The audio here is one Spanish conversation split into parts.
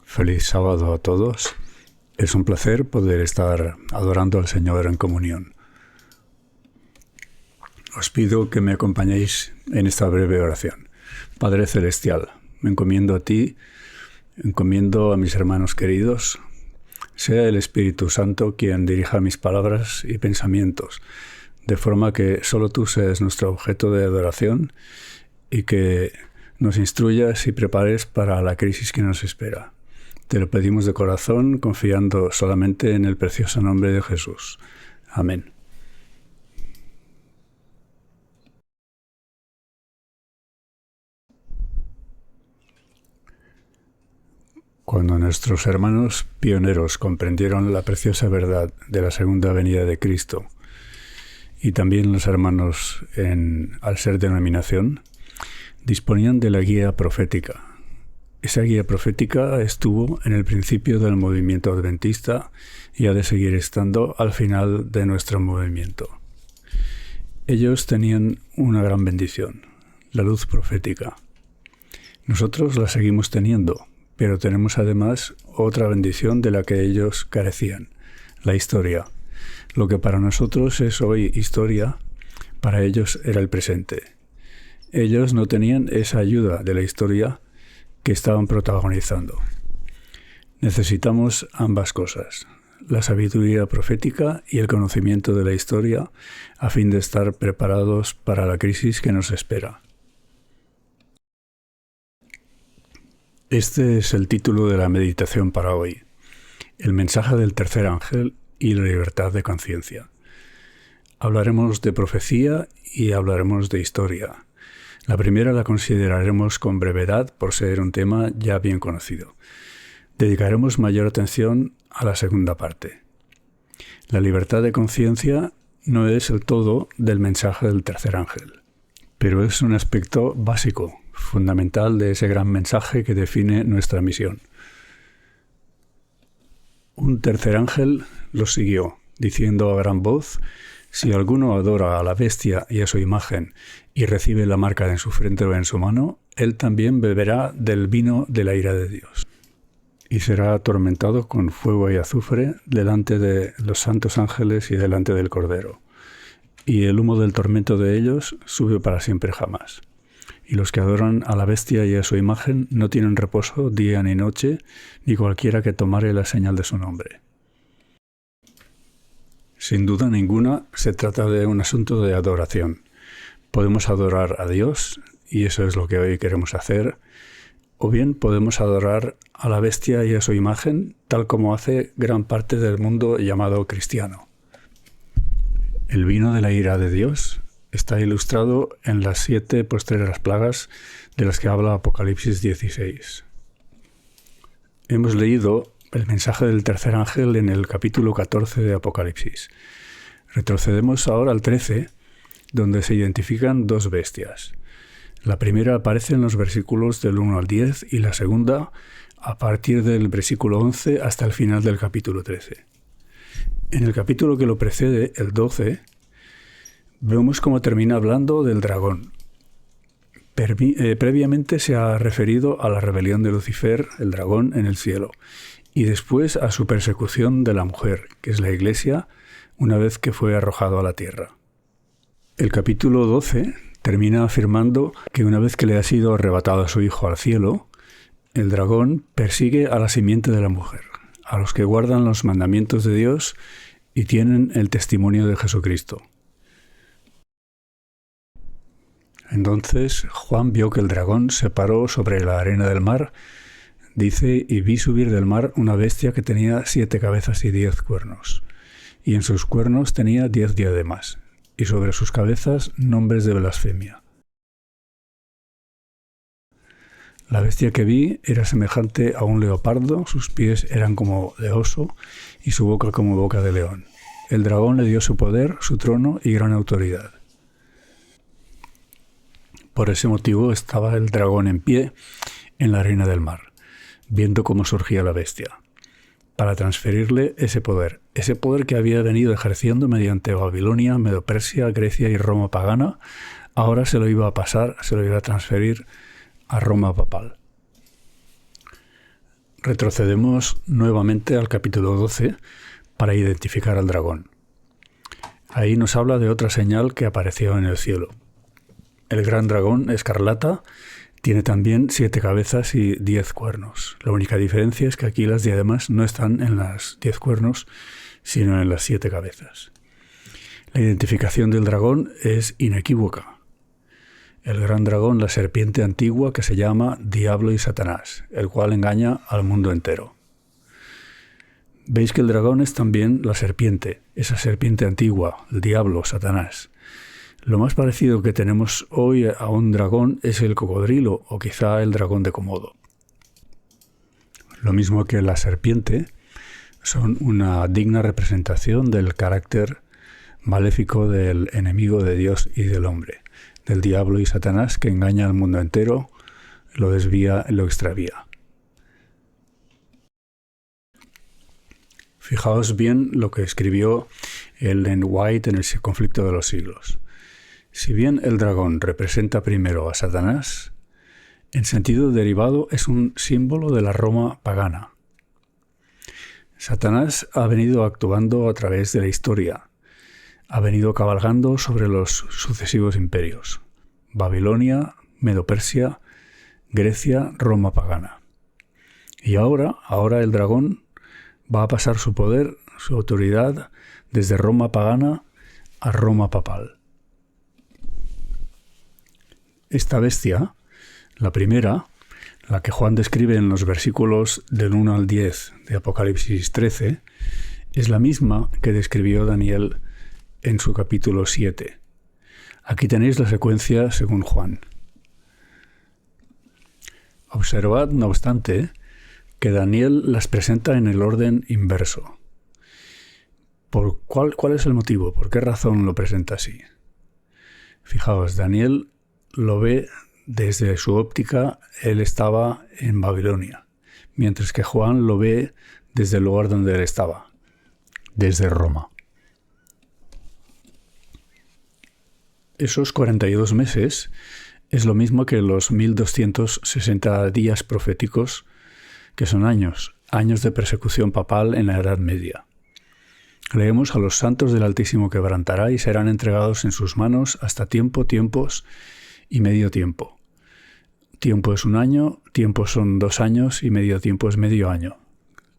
Feliz sábado a todos. Es un placer poder estar adorando al Señor en comunión. Os pido que me acompañéis en esta breve oración. Padre Celestial, me encomiendo a ti, encomiendo a mis hermanos queridos. Sea el Espíritu Santo quien dirija mis palabras y pensamientos, de forma que solo tú seas nuestro objeto de adoración y que nos instruyas y prepares para la crisis que nos espera. Te lo pedimos de corazón, confiando solamente en el precioso nombre de Jesús. Amén. Cuando nuestros hermanos pioneros comprendieron la preciosa verdad de la segunda venida de Cristo, y también los hermanos al ser denominación, disponían de la guía profética. Esa guía profética estuvo en el principio del movimiento adventista y ha de seguir estando al final de nuestro movimiento. Ellos tenían una gran bendición, la luz profética. Nosotros la seguimos teniendo, pero tenemos además otra bendición de la que ellos carecían, la historia. Lo que para nosotros es hoy historia, para ellos era el presente. Ellos no tenían esa ayuda de la historia que estaban protagonizando. Necesitamos ambas cosas, la sabiduría profética y el conocimiento de la historia, a fin de estar preparados para la crisis que nos espera. Este es el título de la meditación para hoy, el mensaje del tercer ángel y la libertad de conciencia. Hablaremos de profecía y hablaremos de historia. La primera la consideraremos con brevedad por ser un tema ya bien conocido. Dedicaremos mayor atención a la segunda parte. La libertad de conciencia no es el todo del mensaje del tercer ángel, pero es un aspecto básico, fundamental de ese gran mensaje que define nuestra misión. Un tercer ángel los siguió, diciendo a gran voz: si alguno adora a la bestia y a su imagen y recibe la marca en su frente o en su mano, él también beberá del vino de la ira de Dios. Y será atormentado con fuego y azufre delante de los santos ángeles y delante del Cordero. Y el humo del tormento de ellos sube para siempre jamás. Y los que adoran a la bestia y a su imagen no tienen reposo día ni noche, ni cualquiera que tomare la señal de su nombre. Sin duda ninguna, se trata de un asunto de adoración. Podemos adorar a Dios, y eso es lo que hoy queremos hacer, o bien podemos adorar a la bestia y a su imagen, tal como hace gran parte del mundo llamado cristiano. El vino de la ira de Dios está ilustrado en las 7 postreras plagas de las que habla Apocalipsis 16. Hemos leído el mensaje del tercer ángel en el capítulo 14 de Apocalipsis. Retrocedemos ahora al 13, donde se identifican dos bestias. La primera aparece en los versículos del 1 al 10 y la segunda a partir del versículo 11 hasta el final del capítulo 13. En el capítulo que lo precede, el 12, vemos cómo termina hablando del dragón. Previamente se ha referido a la rebelión de Lucifer, el dragón, en el cielo, y después a su persecución de la mujer, que es la Iglesia, una vez que fue arrojado a la tierra. El capítulo 12 termina afirmando que una vez que le ha sido arrebatado a su hijo al cielo, el dragón persigue a la simiente de la mujer, a los que guardan los mandamientos de Dios y tienen el testimonio de Jesucristo. Entonces Juan vio que el dragón se paró sobre la arena del mar. Dice: y vi subir del mar una bestia que tenía 7 cabezas y 10 cuernos, y en sus cuernos tenía 10 diademas, y sobre sus cabezas nombres de blasfemia. La bestia que vi era semejante a un leopardo, sus pies eran como de oso, y su boca como boca de león. El dragón le dio su poder, su trono y gran autoridad. Por ese motivo estaba el dragón en pie en la arena del mar, viendo cómo surgía la bestia, para transferirle ese poder que había venido ejerciendo mediante Babilonia, Medo-Persia, Grecia y Roma pagana, ahora se lo iba a transferir a Roma papal. retrocedemos nuevamente al capítulo 12 para identificar al dragón. Ahí nos habla de otra señal que apareció en el cielo. El gran dragón escarlata tiene también 7 cabezas y 10 cuernos. La única diferencia es que aquí las diademas no están en las 10 cuernos, sino en las 7 cabezas. La identificación del dragón es inequívoca. El gran dragón, la serpiente antigua que se llama Diablo y Satanás, el cual engaña al mundo entero. Veis que el dragón es también la serpiente, esa serpiente antigua, el diablo, Satanás. Lo más parecido que tenemos hoy a un dragón es el cocodrilo o quizá el dragón de Komodo. Lo mismo que la serpiente, son una digna representación del carácter maléfico del enemigo de Dios y del hombre, del diablo y Satanás que engaña al mundo entero, lo desvía y lo extravía. Fijaos bien lo que escribió Ellen White en el conflicto de los siglos. Si bien el dragón representa primero a Satanás, en sentido derivado es un símbolo de la Roma pagana. Satanás ha venido actuando a través de la historia, ha venido cabalgando sobre los sucesivos imperios: Babilonia, Medo-Persia, Grecia, Roma pagana. Y ahora el dragón va a pasar su poder, su autoridad, desde Roma pagana a Roma papal. Esta bestia, la primera, la que Juan describe en los versículos del 1 al 10 de Apocalipsis 13, es la misma que describió Daniel en su capítulo 7. Aquí tenéis la secuencia según Juan. Observad, no obstante, que Daniel las presenta en el orden inverso. ¿Cuál es el motivo? ¿Por qué razón lo presenta así? Fijaos, Daniel lo ve desde su óptica, él estaba en Babilonia, mientras que Juan lo ve desde el lugar donde él estaba, desde Roma. Esos 42 meses es lo mismo que los 1260 días proféticos, que son años de persecución papal en la Edad Media. Leemos: a los santos del Altísimo quebrantará y serán entregados en sus manos hasta tiempos y medio tiempo. Tiempo es un año, tiempo son 2 años y medio tiempo es medio año.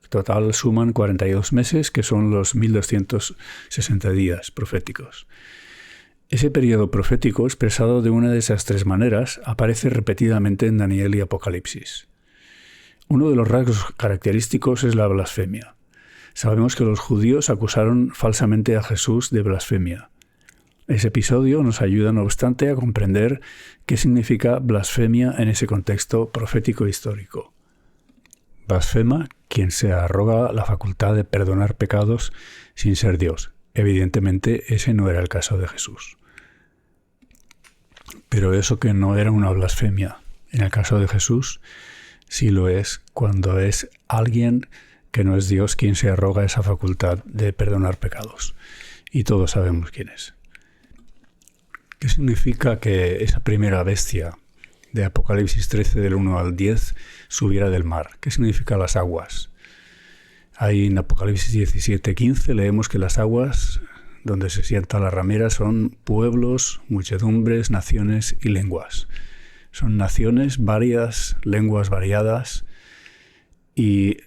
Total suman 42 meses, que son los 1260 días proféticos. Ese periodo profético, expresado de una de esas 3 maneras, aparece repetidamente en Daniel y Apocalipsis. Uno de los rasgos característicos es la blasfemia. Sabemos que los judíos acusaron falsamente a Jesús de blasfemia. Ese episodio nos ayuda, no obstante, a comprender qué significa blasfemia en ese contexto profético histórico. Blasfema quien se arroga la facultad de perdonar pecados sin ser Dios. Evidentemente, ese no era el caso de Jesús. Pero eso que no era una blasfemia en el caso de Jesús, sí lo es cuando es alguien que no es Dios quien se arroga esa facultad de perdonar pecados. Y todos sabemos quién es. ¿Qué significa que esa primera bestia de Apocalipsis 13 del 1 al 10 subiera del mar? ¿Qué significa las aguas? Ahí en Apocalipsis 17:15 leemos que las aguas donde se sienta la ramera son pueblos, muchedumbres, naciones y lenguas. Son naciones varias, lenguas variadas. Y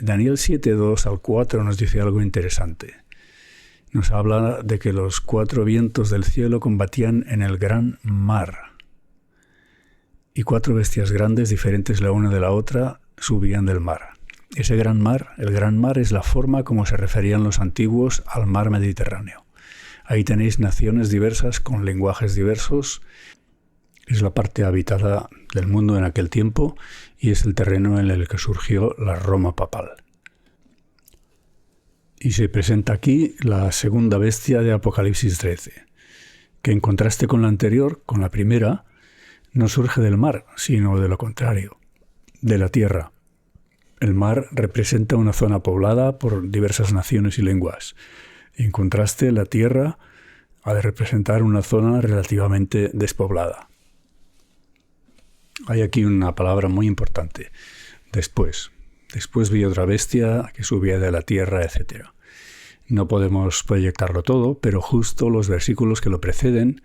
Daniel 7:2 al 4 nos dice algo interesante. Nos habla de que los 4 vientos del cielo combatían en el gran mar. Y 4 bestias grandes, diferentes la una de la otra, subían del mar. Ese gran mar, el gran mar, es la forma como se referían los antiguos al mar Mediterráneo. Ahí tenéis naciones diversas con lenguajes diversos. Es la parte habitada del mundo en aquel tiempo y es el terreno en el que surgió la Roma papal. Y se presenta aquí la segunda bestia de Apocalipsis 13, que en contraste con la anterior, con la primera, no surge del mar, sino de lo contrario, de la tierra. El mar representa una zona poblada por diversas naciones y lenguas. En contraste, la tierra ha de representar una zona relativamente despoblada. Hay aquí una palabra muy importante. Después. Después vi otra bestia que subía de la tierra, etc. No podemos proyectarlo todo, pero justo los versículos que lo preceden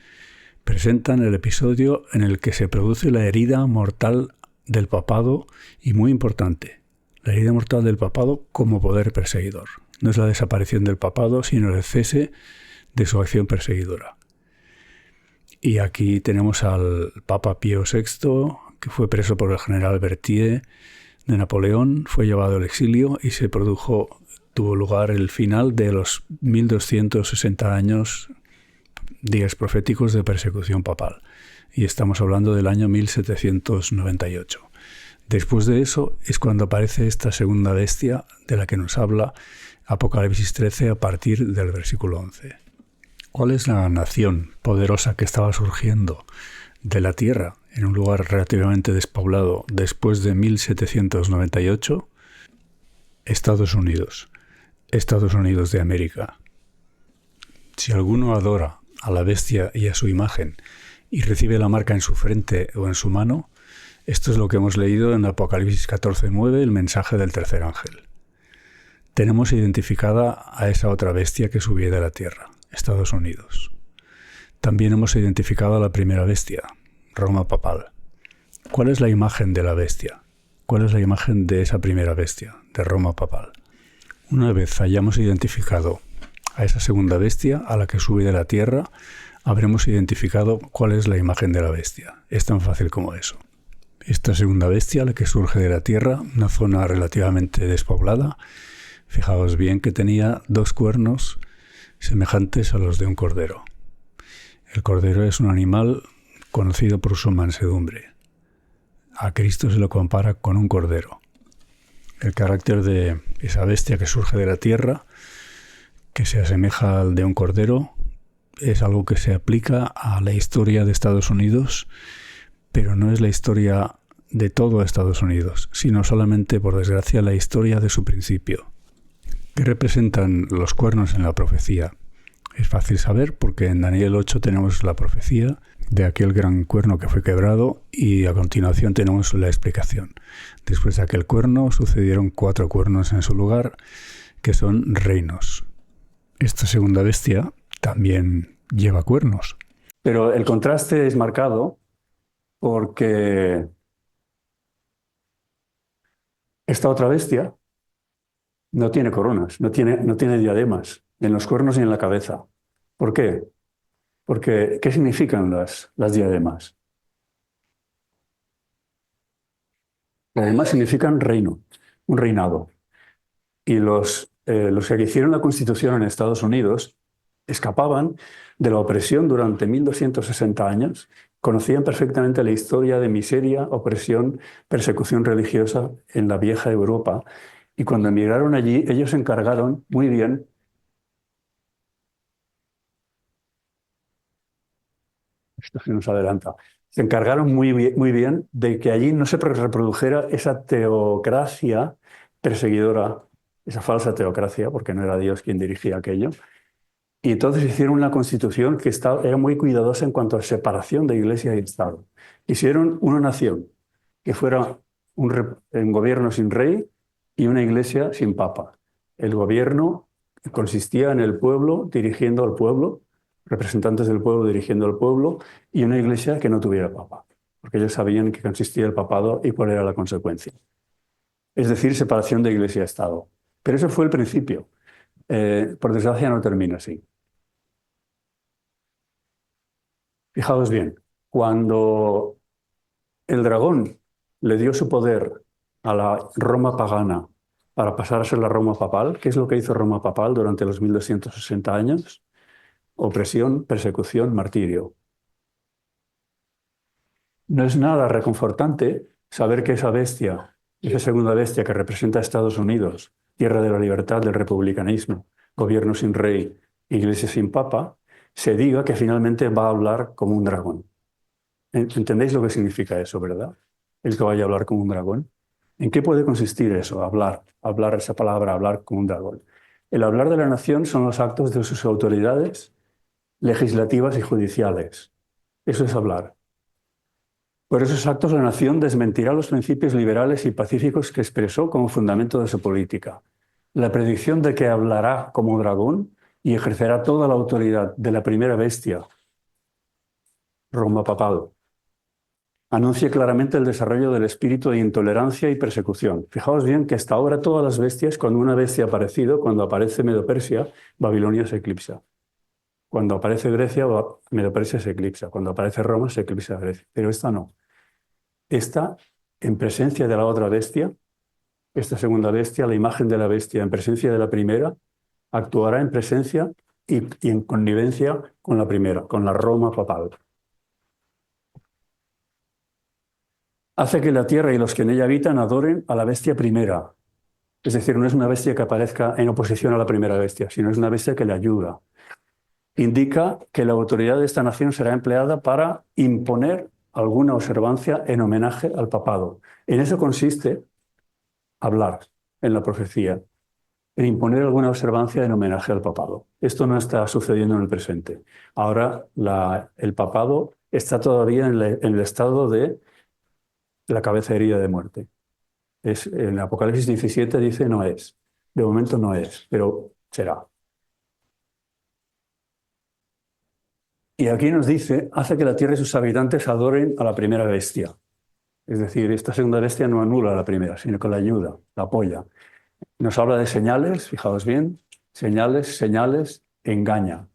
presentan el episodio en el que se produce la herida mortal del papado y muy importante, la herida mortal del papado como poder perseguidor. No es la desaparición del papado, sino el cese de su acción perseguidora. Y aquí tenemos al Papa Pío VI, que fue preso por el general Berthier de Napoleón, fue llevado al exilio y tuvo lugar el final de los 1260 años, días proféticos de persecución papal. Y estamos hablando del año 1798. Después de eso es cuando aparece esta segunda bestia de la que nos habla Apocalipsis 13 a partir del versículo 11. ¿Cuál es la nación poderosa que estaba surgiendo de la tierra en un lugar relativamente despoblado después de 1798? Estados Unidos. Estados Unidos de América. Si alguno adora a la bestia y a su imagen y recibe la marca en su frente o en su mano, esto es lo que hemos leído en Apocalipsis 14:9, el mensaje del tercer ángel. Tenemos identificada a esa otra bestia que subía de la tierra, Estados Unidos. También hemos identificado a la primera bestia, Roma papal. ¿Cuál es la imagen de la bestia? ¿Cuál es la imagen de esa primera bestia, de Roma papal? Una vez hayamos identificado a esa segunda bestia, a la que sube de la tierra, habremos identificado cuál es la imagen de la bestia. Es tan fácil como eso. Esta segunda bestia, la que surge de la tierra, una zona relativamente despoblada, fijaos bien que tenía 2 cuernos semejantes a los de un cordero. El cordero es un animal conocido por su mansedumbre. A Cristo se lo compara con un cordero. El carácter de esa bestia que surge de la tierra, que se asemeja al de un cordero, es algo que se aplica a la historia de Estados Unidos, pero no es la historia de todo Estados Unidos, sino solamente, por desgracia, la historia de su principio. ¿Qué representan los cuernos en la profecía? Es fácil saber porque en Daniel 8 tenemos la profecía de aquel gran cuerno que fue quebrado y a continuación tenemos la explicación. Después de aquel cuerno sucedieron 4 cuernos en su lugar, que son reinos. Esta segunda bestia también lleva cuernos. Pero el contraste es marcado porque esta otra bestia no tiene coronas, no tiene diademas en los cuernos ni en la cabeza. ¿Por qué? Porque, ¿qué significan las diademas? Las diademas significan reino, un reinado. Y los que hicieron la Constitución en Estados Unidos escapaban de la opresión durante 1260 años, conocían perfectamente la historia de miseria, opresión, persecución religiosa en la vieja Europa. Y cuando emigraron allí, ellos se encargaron muy bien. Esto se nos adelanta. Se encargaron muy bien de que allí no se reprodujera esa teocracia perseguidora, esa falsa teocracia, porque no era Dios quien dirigía aquello. Y entonces hicieron una constitución que era muy cuidadosa en cuanto a separación de Iglesia y Estado. Hicieron una nación que fuera un gobierno sin rey y una iglesia sin papa. El gobierno consistía en el pueblo dirigiendo al pueblo, representantes del pueblo dirigiendo al pueblo, y una iglesia que no tuviera papa, porque ellos sabían en qué consistía el papado y cuál era la consecuencia. Es decir, separación de iglesia y Estado. Pero eso fue el principio. Por desgracia no termina así. Fijaos bien, cuando el dragón le dio su poder a la Roma pagana para pasar a ser la Roma papal, ¿qué es lo que hizo Roma papal durante los 1260 años? Opresión, persecución, martirio. No es nada reconfortante saber que esa bestia, esa segunda bestia que representa a Estados Unidos, tierra de la libertad, del republicanismo, gobierno sin rey, iglesia sin papa, se diga que finalmente va a hablar como un dragón. ¿Entendéis lo que significa eso, verdad? El que vaya a hablar como un dragón. ¿En qué puede consistir eso? Hablar esa palabra, hablar como un dragón. El hablar de la nación son los actos de sus autoridades legislativas y judiciales. Eso es hablar. Por esos actos la nación desmentirá los principios liberales y pacíficos que expresó como fundamento de su política. La predicción de que hablará como dragón y ejercerá toda la autoridad de la primera bestia, Roma papal, anuncia claramente el desarrollo del espíritu de intolerancia y persecución. Fijaos bien que hasta ahora todas las bestias, cuando una bestia ha aparecido, cuando aparece Medo-Persia, Babilonia se eclipsa. Cuando aparece Grecia, Medo-Persia se eclipsa. Cuando aparece Roma, se eclipsa Grecia. Pero esta no. Esta, en presencia de la otra bestia, esta segunda bestia, la imagen de la bestia en presencia de la primera, actuará en presencia y en connivencia con la primera, con la Roma papal. Hace que la tierra y los que en ella habitan adoren a la bestia primera. Es decir, no es una bestia que aparezca en oposición a la primera bestia, sino es una bestia que le ayuda. Indica que la autoridad de esta nación será empleada para imponer alguna observancia en homenaje al papado. En eso consiste hablar en la profecía, en imponer alguna observancia en homenaje al papado. Esto no está sucediendo en el presente. Ahora el papado está todavía en el estado de la cabeza herida de muerte. En Apocalipsis 17 dice no es. De momento no es, pero será. Y aquí nos dice, hace que la tierra y sus habitantes adoren a la primera bestia. Es decir, esta segunda bestia no anula a la primera, sino que la ayuda, la apoya. Nos habla de señales, fijaos bien, señales, engaña.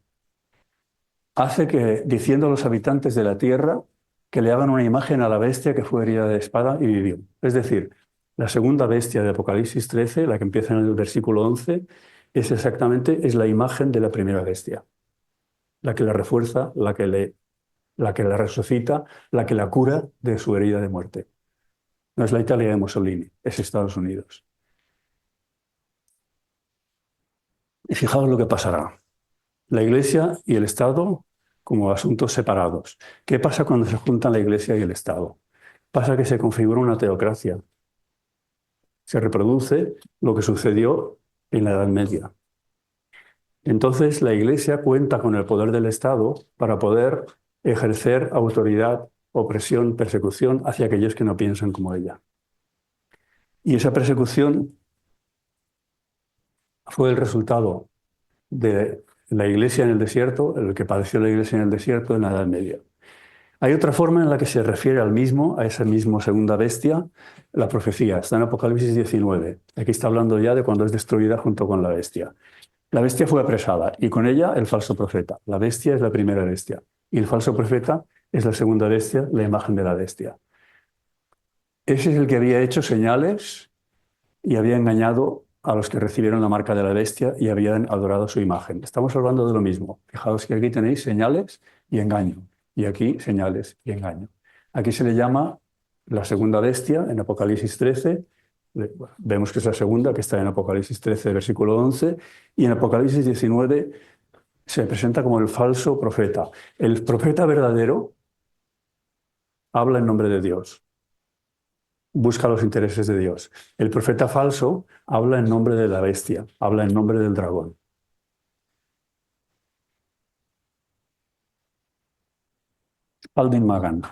Hace que, diciendo a los habitantes de la tierra, que le hagan una imagen a la bestia que fue herida de espada y vivió. Es decir, la segunda bestia de Apocalipsis 13, la que empieza en el versículo 11, es la imagen de la primera bestia. La que la refuerza, la que la resucita, la que la cura de su herida de muerte. No es la Italia de Mussolini, es Estados Unidos. Y fijaos lo que pasará. La Iglesia y el Estado como asuntos separados. ¿Qué pasa cuando se juntan la Iglesia y el Estado? Pasa que se configura una teocracia. Se reproduce lo que sucedió en la Edad Media. Entonces la Iglesia cuenta con el poder del Estado para poder ejercer autoridad, opresión, persecución hacia aquellos que no piensan como ella. Y esa persecución fue el resultado de la Iglesia en el desierto, el que padeció la Iglesia en el desierto en la Edad Media. Hay otra forma en la que se refiere a esa misma segunda bestia, la profecía. Está en Apocalipsis 19. Aquí está hablando ya de cuando es destruida junto con la bestia. La bestia fue apresada y con ella el falso profeta. La bestia es la primera bestia y el falso profeta es la segunda bestia, la imagen de la bestia. Ese es el que había hecho señales y había engañado a los que recibieron la marca de la bestia y habían adorado su imagen. Estamos hablando de lo mismo. Fijaos que aquí tenéis señales y engaño. Y aquí señales y engaño. Aquí se le llama la segunda bestia en Apocalipsis 13. Vemos que es la segunda, que está en Apocalipsis 13, versículo 11. Y en Apocalipsis 19 se presenta como el falso profeta. El profeta verdadero habla en nombre de Dios. Busca los intereses de Dios. El profeta falso habla en nombre de la bestia, habla en nombre del dragón. Aldin Magan.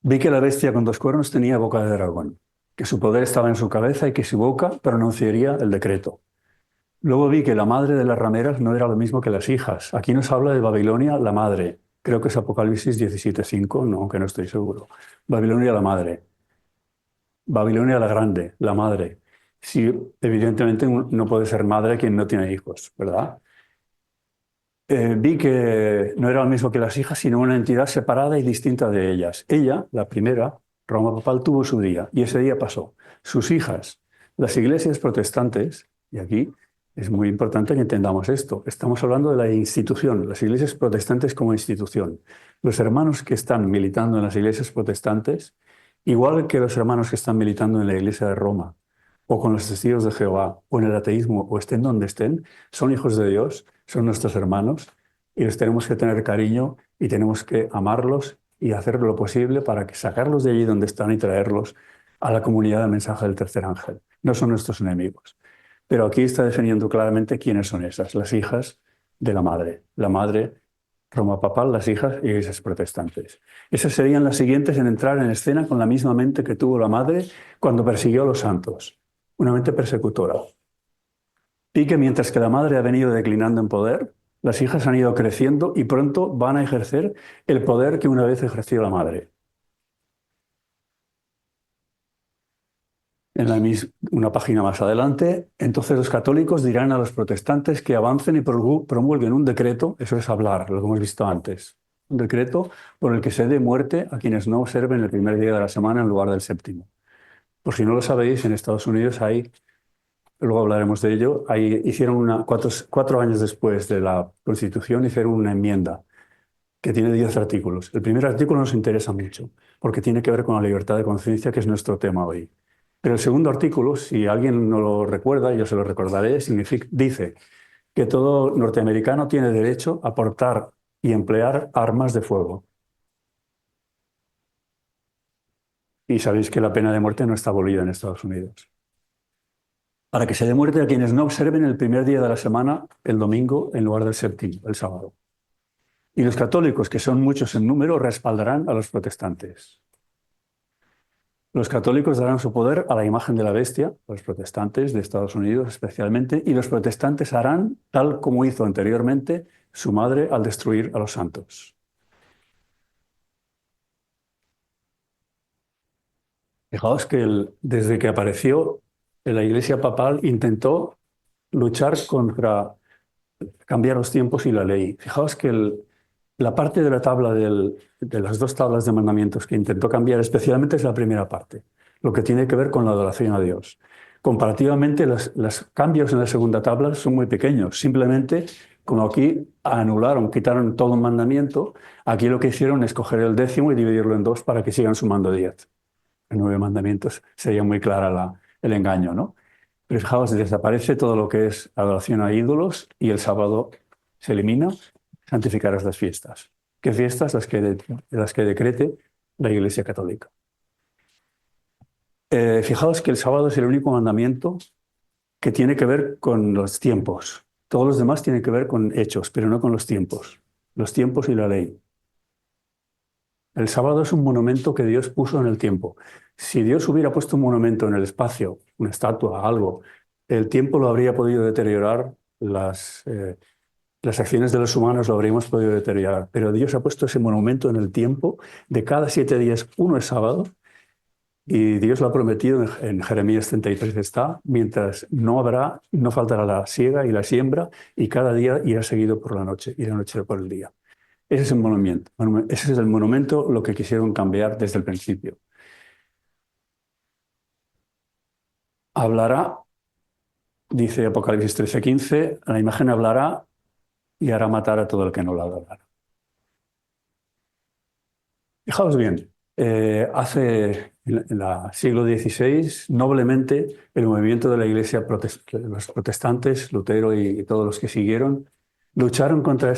Vi que la bestia con dos cuernos tenía boca de dragón, que su poder estaba en su cabeza y que su boca pronunciaría el decreto. Luego vi que la madre de las rameras no era lo mismo que las hijas. Aquí nos habla de Babilonia, la madre. Creo que es Apocalipsis 17:5, no, aunque no estoy seguro. Babilonia, la madre. Babilonia la grande, la madre. Sí, evidentemente no puede ser madre quien no tiene hijos, ¿verdad? Vi que no era lo mismo que las hijas, sino una entidad separada y distinta de ellas. Ella, la primera, Roma papal, tuvo su día y ese día pasó. Sus hijas, las iglesias protestantes, y aquí es muy importante que entendamos esto, estamos hablando de la institución, las iglesias protestantes como institución. Los hermanos que están militando en las iglesias protestantes, igual que los hermanos que están militando en la iglesia de Roma, o con los testigos de Jehová, o en el ateísmo, o estén donde estén, son hijos de Dios, son nuestros hermanos, y les tenemos que tener cariño y tenemos que amarlos y hacer lo posible para que sacarlos de allí donde están y traerlos a la comunidad del mensaje del tercer ángel. No son nuestros enemigos. Pero aquí está definiendo claramente quiénes son esas, las hijas de la madre Roma papal, las hijas y iglesias protestantes. Esas serían las siguientes en entrar en escena con la misma mente que tuvo la madre cuando persiguió a los santos, una mente persecutora. Y que mientras que la madre ha venido declinando en poder, las hijas han ido creciendo y pronto van a ejercer el poder que una vez ejerció la madre. Una página más adelante, entonces los católicos dirán a los protestantes que avancen y promulguen un decreto, eso es hablar, lo que hemos visto antes, un decreto por el que se dé muerte a quienes no observen el primer día de la semana en lugar del séptimo. Por si no lo sabéis, en Estados Unidos hay, luego hablaremos de ello, hicieron 4 años después de la Constitución, hicieron una enmienda que tiene 10 artículos. El primer artículo nos interesa mucho, porque tiene que ver con la libertad de conciencia, que es nuestro tema hoy. Pero el segundo artículo, si alguien no lo recuerda, yo se lo recordaré, dice que todo norteamericano tiene derecho a portar y emplear armas de fuego. Y sabéis que la pena de muerte no está abolida en Estados Unidos. Para que se dé muerte a quienes no observen el primer día de la semana, el domingo, en lugar del séptimo, el sábado. Y los católicos, que son muchos en número, respaldarán a los protestantes. Los católicos darán su poder a la imagen de la bestia, los protestantes de Estados Unidos especialmente, y los protestantes harán tal como hizo anteriormente su madre al destruir a los santos. Fijaos que desde que apareció la Iglesia papal intentó luchar contra cambiar los tiempos y la ley. Fijaos que la parte de la tabla de las 2 tablas de mandamientos que intentó cambiar especialmente es la primera parte, lo que tiene que ver con la adoración a Dios. Comparativamente, los cambios en la segunda tabla son muy pequeños. Simplemente, como aquí quitaron todo un mandamiento, aquí lo que hicieron es coger el 10º y dividirlo en 2 para que sigan sumando 10. En 9 mandamientos sería muy clara el engaño, ¿no? Pero fijaos, desaparece todo lo que es adoración a ídolos y el sábado se elimina. Santificarás las fiestas. ¿Qué fiestas? Las que decrete la Iglesia Católica. Fijaos que el sábado es el único mandamiento que tiene que ver con los tiempos. Todos los demás tienen que ver con hechos, pero no con los tiempos. Los tiempos y la ley. El sábado es un monumento que Dios puso en el tiempo. Si Dios hubiera puesto un monumento en el espacio, una estatua, algo, el tiempo lo habría podido deteriorar, las acciones de los humanos lo habríamos podido deteriorar. Pero Dios ha puesto ese monumento en el tiempo. De cada 7 días, uno es sábado. Y Dios lo ha prometido en Jeremías 33 está, mientras no faltará la siega y la siembra, y cada día irá seguido por la noche, y la noche por el día. Ese es el monumento. Ese es el monumento, lo que quisieron cambiar desde el principio. Hablará, dice Apocalipsis 13:15, la imagen hablará y hará matar a todo el que no la adorara. Fijaos bien, hace en el siglo XVI, noblemente, el movimiento de la Iglesia, los protestantes, Lutero y todos los que siguieron, lucharon contra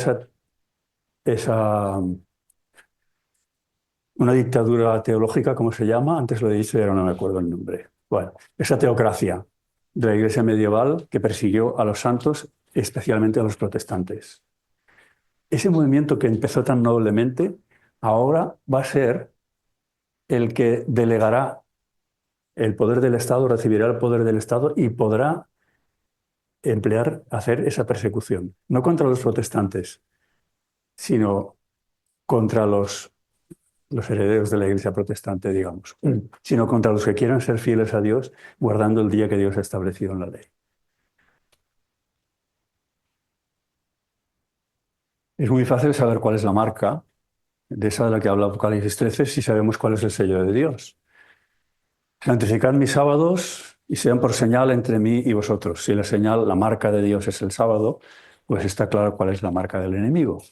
una dictadura teológica, como se llama, antes lo he dicho y ahora no me acuerdo el nombre. Bueno, esa teocracia de la Iglesia medieval que persiguió a los santos, especialmente a los protestantes. Ese movimiento que empezó tan noblemente, ahora va a ser el que delegará el poder del Estado, recibirá el poder del Estado y podrá hacer esa persecución. No contra los protestantes, sino contra los herederos de la Iglesia protestante, digamos, sino contra los que quieran ser fieles a Dios, guardando el día que Dios ha establecido en la ley. Es muy fácil saber cuál es la marca de esa de la que habla Apocalipsis 13 si sabemos cuál es el sello de Dios. Santificad mis sábados y sean por señal entre mí y vosotros. Si la señal, la marca de Dios es el sábado, pues está claro cuál es la marca del enemigo.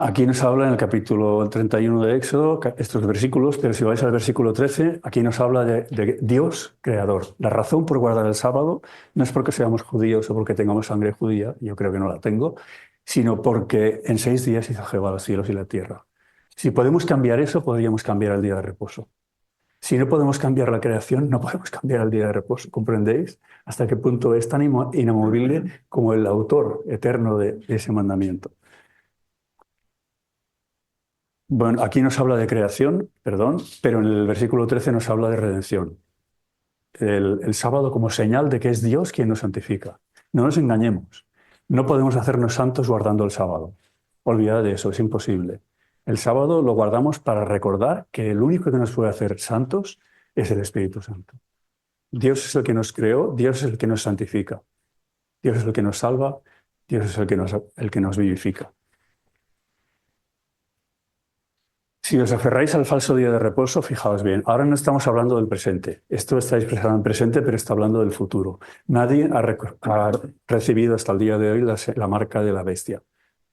Aquí nos habla en el capítulo 31 de Éxodo, estos versículos, pero si vais al versículo 13, aquí nos habla de Dios creador. La razón por guardar el sábado no es porque seamos judíos o porque tengamos sangre judía, yo creo que no la tengo, sino porque en 6 días hizo Jehová los cielos y la tierra. Si podemos cambiar eso, podríamos cambiar el día de reposo. Si no podemos cambiar la creación, no podemos cambiar el día de reposo, ¿comprendéis? ¿Hasta qué punto es tan inamovible como el autor eterno de ese mandamiento? Bueno, aquí nos habla de creación, perdón, pero en el versículo 13 nos habla de redención. El sábado como señal de que es Dios quien nos santifica. No nos engañemos. No podemos hacernos santos guardando el sábado. Olvidad de eso, es imposible. El sábado lo guardamos para recordar que el único que nos puede hacer santos es el Espíritu Santo. Dios es el que nos creó, Dios es el que nos santifica, Dios es el que nos salva, Dios es el que nos vivifica. Si os aferráis al falso día de reposo, fijaos bien, ahora no estamos hablando del presente. Esto está expresado en presente, pero está hablando del futuro. Nadie ha recibido hasta el día de hoy la marca de la bestia,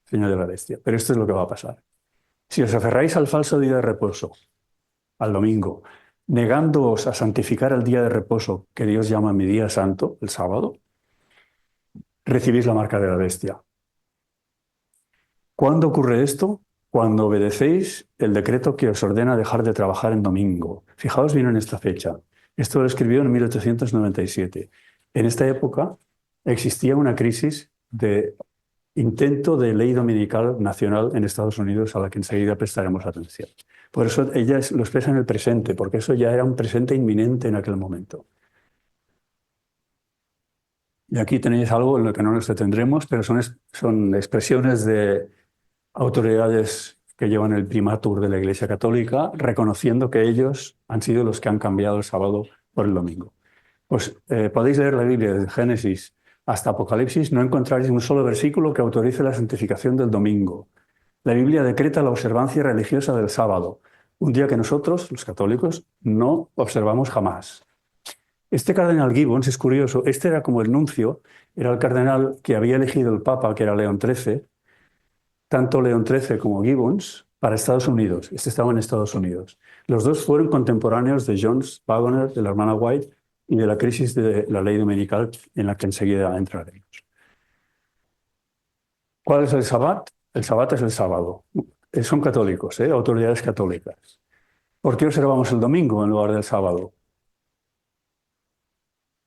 señal de la bestia. Pero esto es lo que va a pasar. Si os aferráis al falso día de reposo, al domingo, negándoos a santificar el día de reposo que Dios llama mi día santo, el sábado, recibís la marca de la bestia. ¿Cuándo ocurre esto? Cuando obedecéis el decreto que os ordena dejar de trabajar en domingo. Fijaos bien en esta fecha. Esto lo escribió en 1897. En esta época existía una crisis de intento de ley dominical nacional en Estados Unidos a la que enseguida prestaremos atención. Por eso ella lo expresa en el presente, porque eso ya era un presente inminente en aquel momento. Y aquí tenéis algo en lo que no nos detendremos, pero son expresiones de autoridades que llevan el primatur de la Iglesia Católica, reconociendo que ellos han sido los que han cambiado el sábado por el domingo. Pues podéis leer la Biblia desde Génesis hasta Apocalipsis, no encontraréis un solo versículo que autorice la santificación del domingo. La Biblia decreta la observancia religiosa del sábado, un día que nosotros, los católicos, no observamos jamás. Este cardenal Gibbons es curioso, este era como el nuncio, era el cardenal que había elegido el Papa, que era León XIII, tanto León XIII como Gibbons, para Estados Unidos. Este estaba en Estados Unidos. Los dos fueron contemporáneos de John Waggoner, de la hermana White, y de la crisis de la ley dominical en la que enseguida entraremos. ¿Cuál es el Sabbat? El Sabbat es el sábado. Son católicos, autoridades católicas. ¿Por qué observamos el domingo en lugar del sábado?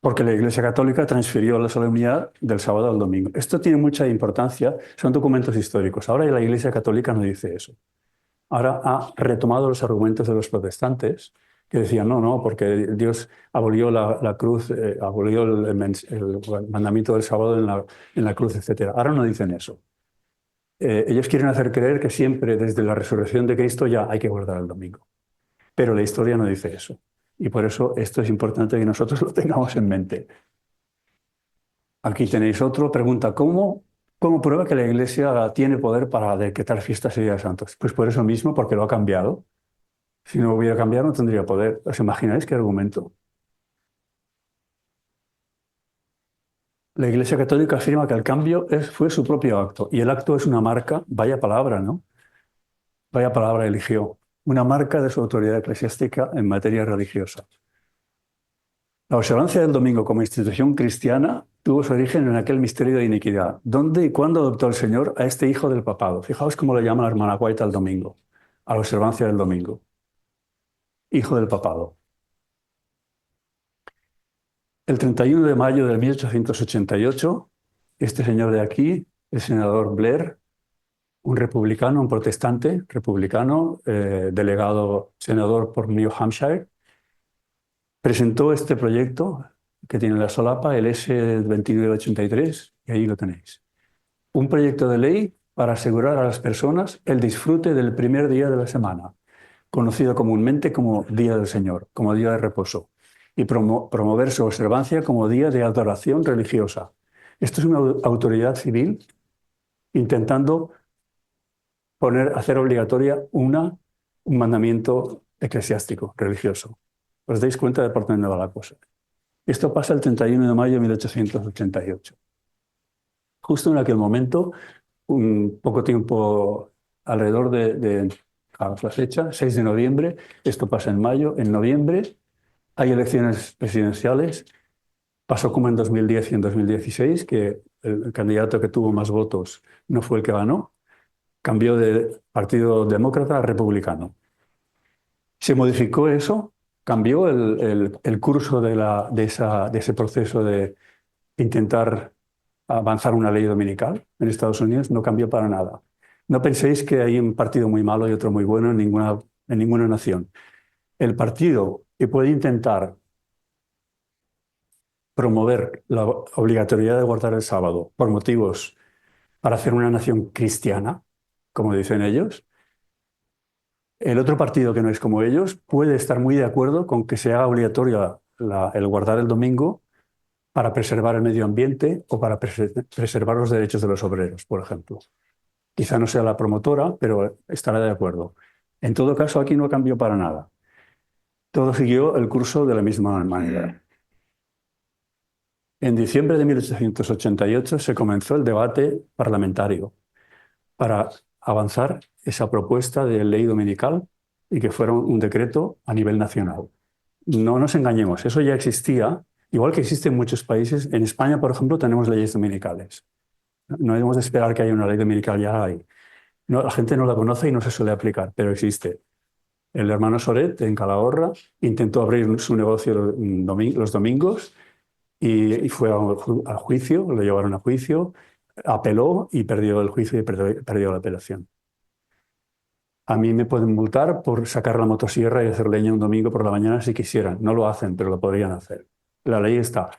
Porque la Iglesia Católica transfirió la solemnidad del sábado al domingo. Esto tiene mucha importancia, son documentos históricos. Ahora la Iglesia Católica no dice eso. Ahora ha retomado los argumentos de los protestantes que decían, no, porque Dios abolió la cruz, abolió el mandamiento del sábado en la cruz, etc. Ahora no dicen eso. Ellos quieren hacer creer que siempre desde la resurrección de Cristo ya hay que guardar el domingo. Pero la historia no dice eso. Y por eso esto es importante que nosotros lo tengamos en mente. Aquí tenéis otro, pregunta, ¿cómo prueba que la Iglesia tiene poder para decretar fiestas y días santos? Pues por eso mismo, porque lo ha cambiado. Si no hubiera cambiado, no tendría poder. ¿Os imagináis qué argumento? La Iglesia Católica afirma que el cambio fue su propio acto, y el acto es una marca, vaya palabra, ¿no? Vaya palabra eligió, una marca de su autoridad eclesiástica en materia religiosa. La observancia del domingo como institución cristiana tuvo su origen en aquel misterio de iniquidad. ¿Dónde y cuándo adoptó el Señor a este hijo del papado? Fijaos cómo le llama la hermana White al domingo, a la observancia del domingo. Hijo del papado. El 31 de mayo de 1888, este señor de aquí, el senador Blair, un republicano, un protestante republicano, delegado senador por New Hampshire, presentó este proyecto que tiene la solapa, el S-2983, y ahí lo tenéis. Un proyecto de ley para asegurar a las personas el disfrute del primer día de la semana, conocido comúnmente como Día del Señor, como día de reposo, y promover su observancia como día de adoración religiosa. Esto es una autoridad civil intentando hacer obligatoria un mandamiento eclesiástico, religioso. ¿Os dais cuenta de por dónde va la cosa? Esto pasa el 31 de mayo de 1888. Justo en aquel momento, un poco tiempo alrededor a la fecha, 6 de noviembre, esto pasa en mayo, en noviembre hay elecciones presidenciales, pasó como en 2010 y en 2016, que el candidato que tuvo más votos no fue el que ganó, cambió de Partido Demócrata a Republicano. Se modificó eso, cambió el curso de ese proceso de intentar avanzar una ley dominical en Estados Unidos, no cambió para nada. No penséis que hay un partido muy malo y otro muy bueno en ninguna nación. El partido que puede intentar promover la obligatoriedad de guardar el sábado por motivos para hacer una nación cristiana, como dicen ellos, el otro partido que no es como ellos puede estar muy de acuerdo con que se haga obligatorio el guardar el domingo para preservar el medio ambiente o para preservar los derechos de los obreros, por ejemplo. Quizá no sea la promotora, pero estará de acuerdo. En todo caso, aquí no cambió para nada. Todo siguió el curso de la misma manera. En diciembre de 1888 se comenzó el debate parlamentario para avanzar esa propuesta de ley dominical y que fuera un decreto a nivel nacional. No nos engañemos, eso ya existía, igual que existe en muchos países. En España, por ejemplo, tenemos leyes dominicales. No debemos de esperar que haya una ley dominical, ya hay. No, la gente no la conoce y no se suele aplicar, pero existe. El hermano Soret, en Calahorra, intentó abrir su negocio los domingos y fue al juicio, lo llevaron a juicio, apeló y perdió el juicio y perdió la apelación. A mí me pueden multar por sacar la motosierra y hacer leña un domingo por la mañana si quisieran. No lo hacen, pero lo podrían hacer. La ley está.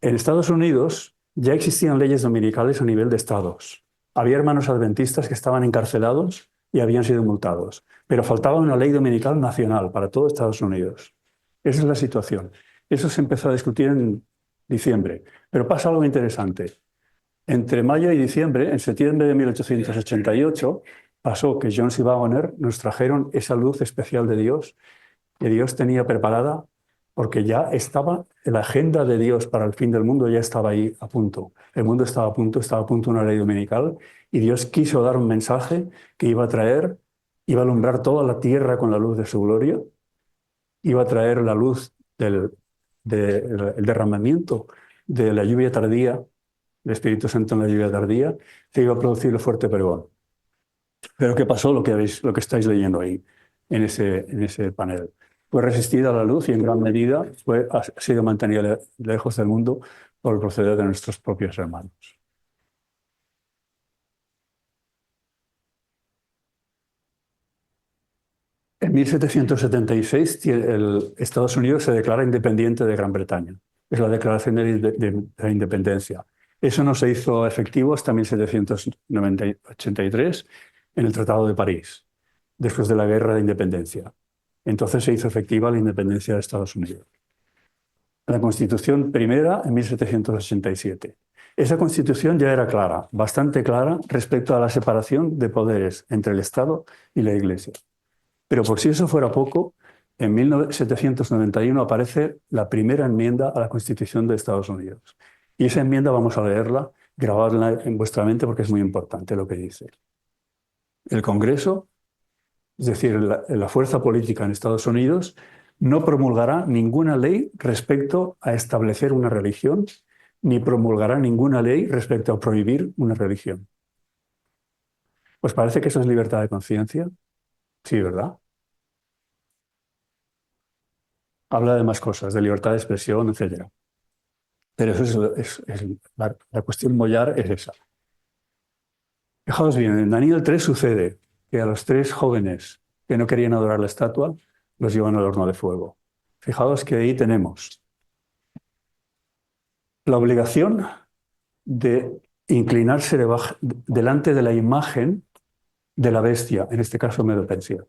En Estados Unidos ya existían leyes dominicales a nivel de estados. Había hermanos adventistas que estaban encarcelados y habían sido multados, pero faltaba una ley dominical nacional para todo Estados Unidos. Esa es la situación. Eso se empezó a discutir en diciembre, pero pasa algo interesante. Entre mayo y diciembre, en septiembre de 1888, pasó que Jones y Waggoner nos trajeron esa luz especial de Dios que Dios tenía preparada, porque ya estaba la agenda de Dios para el fin del mundo, ya estaba ahí a punto. El mundo estaba a punto una ley dominical, y Dios quiso dar un mensaje que iba a alumbrar toda la tierra con la luz de su gloria, iba a traer la luz el derramamiento de la lluvia tardía, el Espíritu Santo en la lluvia tardía, se iba a producir el fuerte pregón. Pero ¿qué pasó? Lo que estáis leyendo ahí, en ese panel. Fue resistida a la luz y en gran medida ha sido mantenida lejos del mundo por el proceder de nuestros propios hermanos. En 1776 Estados Unidos se declara independiente de Gran Bretaña. Es la declaración de la independencia. Eso no se hizo efectivo hasta 1783 en el Tratado de París, después de la Guerra de Independencia. Entonces se hizo efectiva la independencia de Estados Unidos. La Constitución primera en 1787. Esa Constitución ya era clara, bastante clara, respecto a la separación de poderes entre el Estado y la Iglesia. Pero por si eso fuera poco, en 1791 aparece la primera enmienda a la Constitución de Estados Unidos. Y esa enmienda vamos a leerla, grabadla en vuestra mente porque es muy importante lo que dice. El Congreso, es decir, la fuerza política en Estados Unidos, no promulgará ninguna ley respecto a establecer una religión, ni promulgará ninguna ley respecto a prohibir una religión. ¿Os parece que eso es libertad de conciencia? Sí, ¿verdad? Habla de más cosas, de libertad de expresión, etc. Pero eso la cuestión mollar es esa. Fijaos bien, en Daniel 3 sucede que a los tres jóvenes que no querían adorar la estatua los llevan al horno de fuego. Fijaos que ahí tenemos la obligación de inclinarse delante de la imagen de la bestia, en este caso Medo-Persia.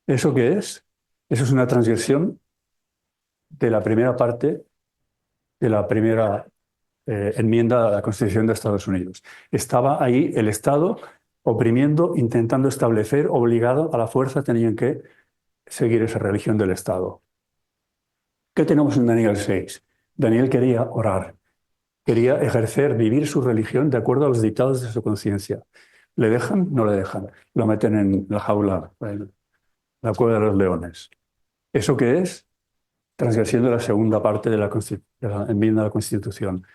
¿Eso qué es? Eso es una transgresión de la primera parte de la primera enmienda a la Constitución de Estados Unidos. Estaba ahí el Estado oprimiendo, intentando establecer, obligado a la fuerza, tenían que seguir esa religión del Estado. ¿Qué tenemos en Daniel 6? Daniel quería orar, quería ejercer, vivir su religión de acuerdo a los dictados de su conciencia. ¿Le dejan? No le dejan. Lo meten en la jaula, en la cueva de los leones. ¿Eso qué es? Transgresión de la segunda parte de la enmienda a la Constitución.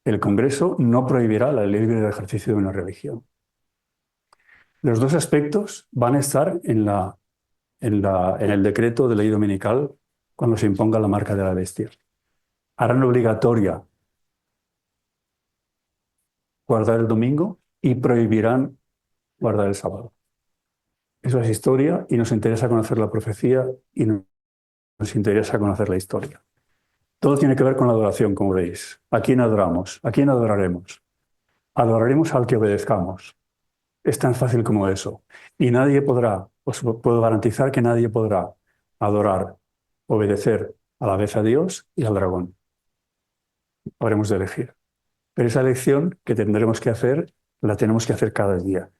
El Congreso no prohibirá el libre ejercicio de una religión. Los dos aspectos van a estar en el decreto de ley dominical cuando se imponga la marca de la bestia. Harán obligatoria guardar el domingo y prohibirán guardar el sábado. Eso es historia y nos interesa conocer la profecía y nos interesa conocer la historia. Todo tiene que ver con la adoración, como veis. ¿A quién adoramos? ¿A quién adoraremos? Adoraremos al que obedezcamos. Es tan fácil como eso. Y nadie podrá, os puedo garantizar que nadie podrá adorar, obedecer a la vez a Dios y al dragón. Habremos de elegir. Pero esa elección que tendremos que hacer, la tenemos que hacer cada día.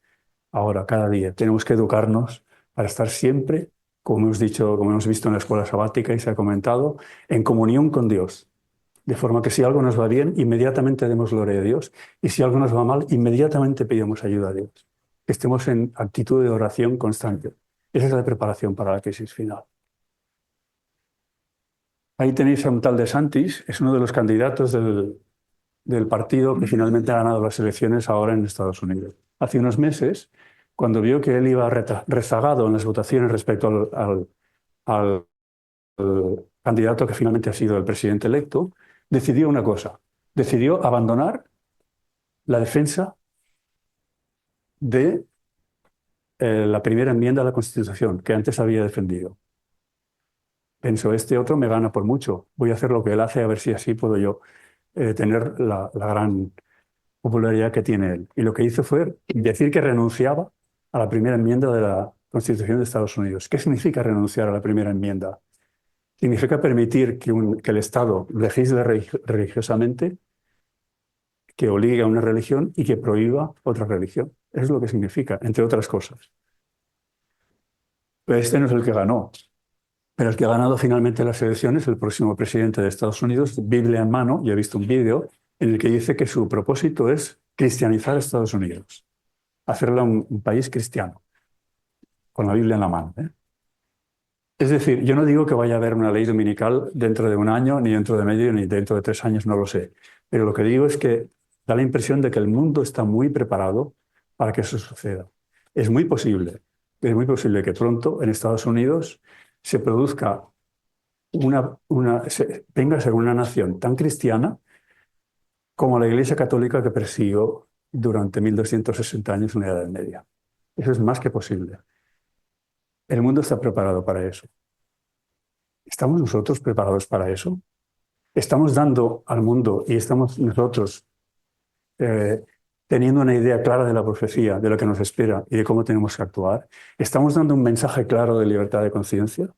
Ahora, cada día. Tenemos que educarnos para estar siempre, como hemos dicho, como hemos visto en la escuela sabática y se ha comentado, en comunión con Dios. De forma que si algo nos va bien, inmediatamente demos gloria a Dios. Y si algo nos va mal, inmediatamente pedimos ayuda a Dios. Que estemos en actitud de oración constante. Esa es la preparación para la crisis final. Ahí tenéis a un tal de Santis, es uno de los candidatos del partido que finalmente ha ganado las elecciones ahora en Estados Unidos. Hace unos meses, cuando vio que él iba rezagado en las votaciones respecto al candidato que finalmente ha sido el presidente electo, decidió una cosa. Decidió abandonar la defensa de la primera enmienda a la Constitución que antes había defendido. Pensó, este otro me gana por mucho, voy a hacer lo que él hace a ver si así puedo yo tener la gran popularidad que tiene él. Y lo que hizo fue decir que renunciaba a la primera enmienda de la Constitución de Estados Unidos. ¿Qué significa renunciar a la primera enmienda? Significa permitir que el Estado legisle religiosamente, que obligue a una religión y que prohíba otra religión. Eso es lo que significa, entre otras cosas. Pero este no es el que ganó. Pero el que ha ganado finalmente las elecciones, el próximo presidente de Estados Unidos, Biblia en mano, yo he visto un vídeo en el que dice que su propósito es cristianizar a Estados Unidos, hacerla un país cristiano, con la Biblia en la mano, ¿eh? Es decir, yo no digo que vaya a haber una ley dominical dentro de un año, ni dentro de medio, ni dentro de 3 años, no lo sé. Pero lo que digo es que da la impresión de que el mundo está muy preparado para que eso suceda. Es muy posible que pronto en Estados Unidos se produzca venga a ser una nación tan cristiana como la Iglesia Católica que persiguió durante 1260 años en la Edad Media. Eso es más que posible. El mundo está preparado para eso. ¿Estamos nosotros preparados para eso? ¿Estamos dando al mundo y estamos nosotros eh, teniendo una idea clara de la profecía, de lo que nos espera y de cómo tenemos que actuar? ¿Estamos dando un mensaje claro de libertad de conciencia?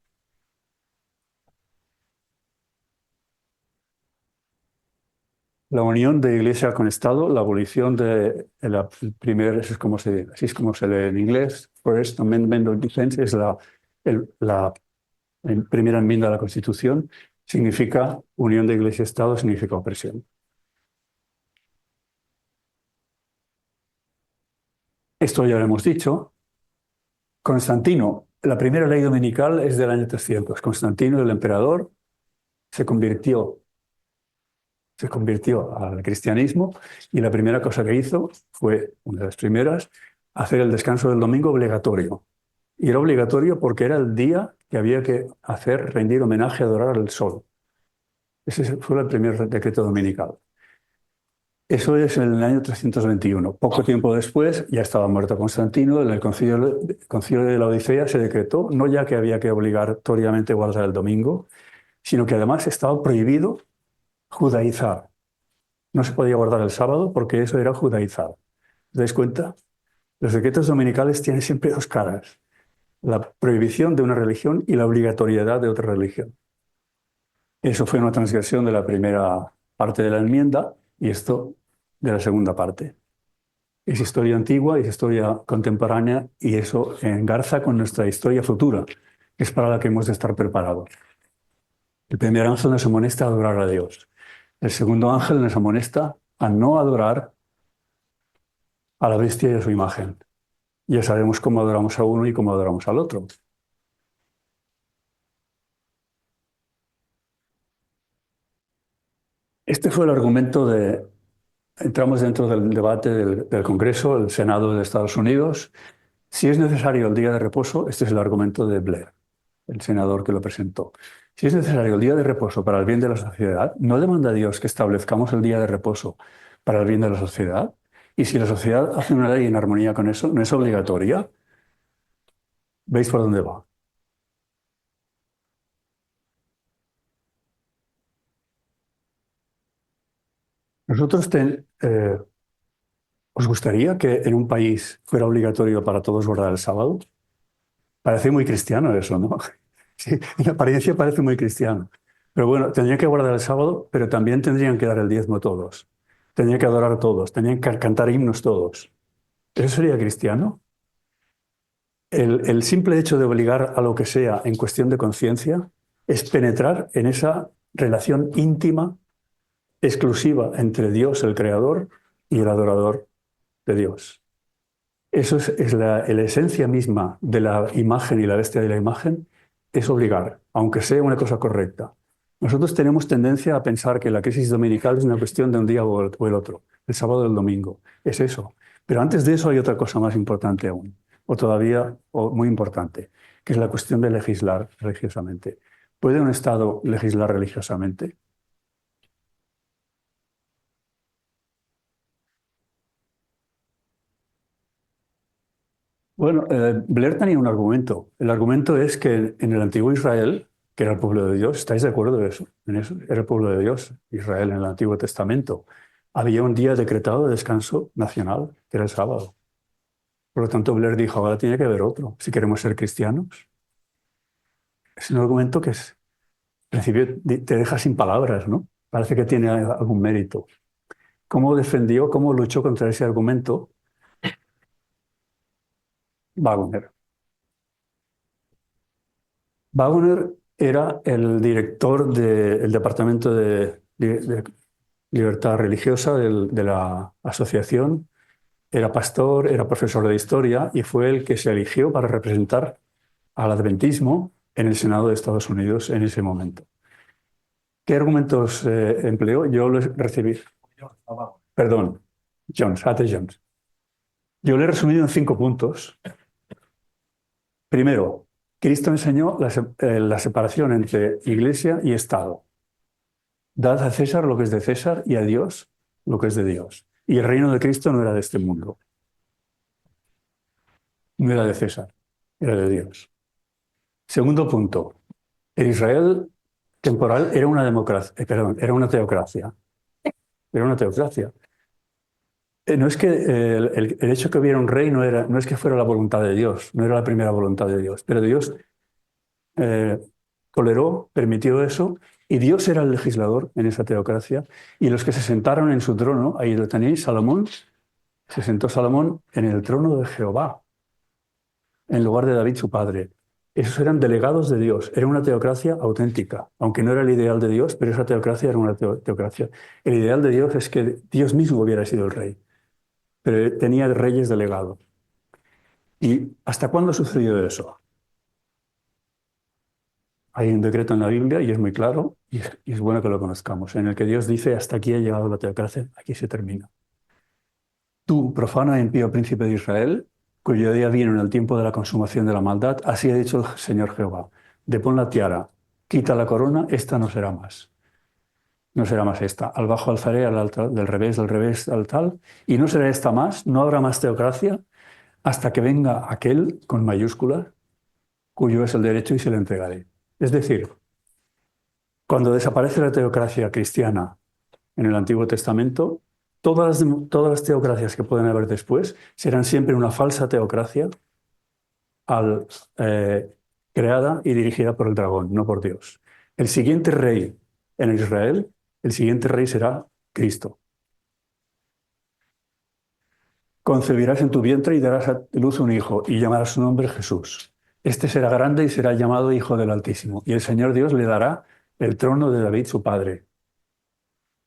La unión de Iglesia con Estado, la abolición el primer, así es como se lee en inglés, First Amendment of Defense, es la primera enmienda a la Constitución, significa unión de Iglesia-Estado, significa opresión. Esto ya lo hemos dicho. Constantino, la primera ley dominical es del año 300. Constantino, el emperador, se convirtió al cristianismo y la primera cosa que hizo fue, una de las primeras, hacer el descanso del domingo obligatorio. Y era obligatorio porque era el día que había que rendir homenaje, adorar al sol. Ese fue el primer decreto dominical. Eso es en el año 321. Poco tiempo después, ya estaba muerto Constantino, en el concilio de la Odisea se decretó no ya que había que obligatoriamente guardar el domingo, sino que además estaba prohibido judaizar. No se podía guardar el sábado porque eso era judaizar. ¿Os dais cuenta? Los decretos dominicales tienen siempre dos caras: la prohibición de una religión y la obligatoriedad de otra religión. Eso fue una transgresión de la primera parte de la enmienda y esto de la segunda parte. Es historia antigua, es historia contemporánea y eso engarza con nuestra historia futura, que es para la que hemos de estar preparados. El primer ángel nos amonesta a adorar a Dios. El segundo ángel nos amonesta a no adorar a la bestia y a su imagen. Ya sabemos cómo adoramos a uno y cómo adoramos al otro. Este fue el argumento entramos dentro del debate del Congreso, el Senado de Estados Unidos, Si es necesario el día de reposo, este es el argumento de Blair, el senador que lo presentó. Si es necesario el día de reposo para el bien de la sociedad, ¿no demanda Dios que establezcamos el día de reposo para el bien de la sociedad? Y si la sociedad hace una ley en armonía con eso, ¿no es obligatoria? ¿Veis por dónde va? Nosotros ¿os gustaría que en un país fuera obligatorio para todos guardar el sábado? Parece muy cristiano eso, ¿no? Sí, en apariencia parece muy cristiano. Pero bueno, tendrían que guardar el sábado, pero también tendrían que dar el diezmo todos. Tendrían que adorar todos, tendrían que cantar himnos todos. ¿Eso sería cristiano? El simple hecho de obligar a lo que sea en cuestión de conciencia es penetrar en esa relación íntima, exclusiva entre Dios, el creador, y el adorador de Dios. Eso es la esencia misma de la imagen y la bestia de la imagen, es obligar, aunque sea una cosa correcta. Nosotros tenemos tendencia a pensar que la crisis dominical es una cuestión de un día o el otro, el sábado o el domingo. Es eso. Pero antes de eso hay otra cosa más importante aún, o todavía o muy importante, que es la cuestión de legislar religiosamente. ¿Puede un Estado legislar religiosamente? Bueno, Blair tenía un argumento. El argumento es que en el antiguo Israel, que era el pueblo de Dios, ¿estáis de acuerdo de eso? En eso era el pueblo de Dios, Israel en el Antiguo Testamento. Había un día decretado de descanso nacional, que era el sábado. Por lo tanto, Blair dijo, ahora tiene que haber otro, si queremos ser cristianos. Es un argumento que es, en principio te deja sin palabras, ¿no? Parece que tiene algún mérito. ¿Cómo defendió, cómo luchó contra ese argumento Wagner? Wagner era el director del Departamento de Libertad Religiosa de la asociación, era pastor, era profesor de historia y fue el que se eligió para representar al adventismo en el Senado de Estados Unidos en ese momento. ¿Qué argumentos empleó? Yo los recibí. Perdón, Jones, A.T. Jones. Yo lo he resumido en 5 puntos. Primero, Cristo enseñó la separación entre iglesia y Estado. Dad a César lo que es de César y a Dios lo que es de Dios. Y el reino de Cristo no era de este mundo, no era de César, era de Dios. Segundo punto, el Israel temporal era una democracia, perdón, era una teocracia. Era una teocracia. No es que el hecho que hubiera un rey no es que fuera la voluntad de Dios, no era la primera voluntad de Dios, pero Dios eh, toleró, permitió eso, y Dios era el legislador en esa teocracia, y los que se sentaron en su trono, ahí lo tenéis, Salomón, se sentó Salomón en el trono de Jehová, en lugar de David su padre. Esos eran delegados de Dios, era una teocracia auténtica, aunque no era el ideal de Dios, pero esa teocracia era una teocracia. El ideal de Dios es que Dios mismo hubiera sido el rey, pero tenía reyes delegados. ¿Y hasta cuándo sucedió eso? Hay un decreto en la Biblia y es muy claro y es bueno que lo conozcamos, en el que Dios dice, hasta aquí ha llegado la teocracia, aquí se termina. Tú, profano e impío príncipe de Israel, cuyo día vino en el tiempo de la consumación de la maldad, así ha dicho el Señor Jehová, depón la tiara, quita la corona, esta no será más. No será más esta. Al bajo alzaré, al alto, del revés al tal, y no será esta más, no habrá más teocracia, hasta que venga aquel, con mayúsculas, cuyo es el derecho y se le entregaré. Es decir, cuando desaparece la teocracia cristiana en el Antiguo Testamento, todas las teocracias que pueden haber después serán siempre una falsa teocracia al, eh, creada y dirigida por el dragón, no por Dios. El siguiente rey en Israel, el siguiente rey será Cristo. Concebirás en tu vientre y darás a luz un hijo y llamarás su nombre Jesús. Este será grande y será llamado Hijo del Altísimo. Y el Señor Dios le dará el trono de David su padre.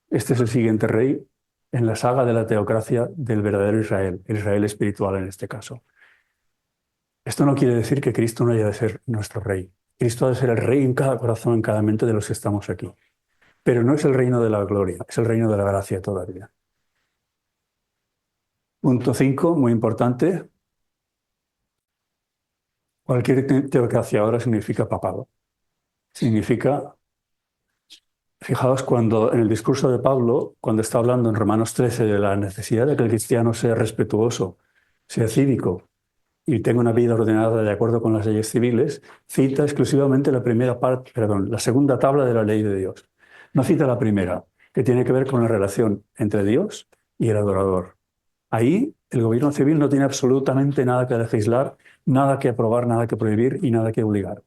Este es el siguiente rey en la saga de la teocracia del verdadero Israel, el Israel espiritual en este caso. Esto no quiere decir que Cristo no haya de ser nuestro rey. Cristo ha de ser el rey en cada corazón, en cada mente de los que estamos aquí. Pero no es el reino de la gloria, es el reino de la gracia todavía. Punto 5, muy importante. Cualquier teocracia ahora significa papado. Significa, fijaos, cuando en el discurso de Pablo, cuando está hablando en Romanos 13 de la necesidad de que el cristiano sea respetuoso, sea cívico y tenga una vida ordenada de acuerdo con las leyes civiles, cita exclusivamente la primera parte, perdón, la segunda tabla de la ley de Dios. No cita la primera, que tiene que ver con la relación entre Dios y el adorador. Ahí el gobierno civil no tiene absolutamente nada que legislar, nada que aprobar, nada que prohibir y nada que obligar.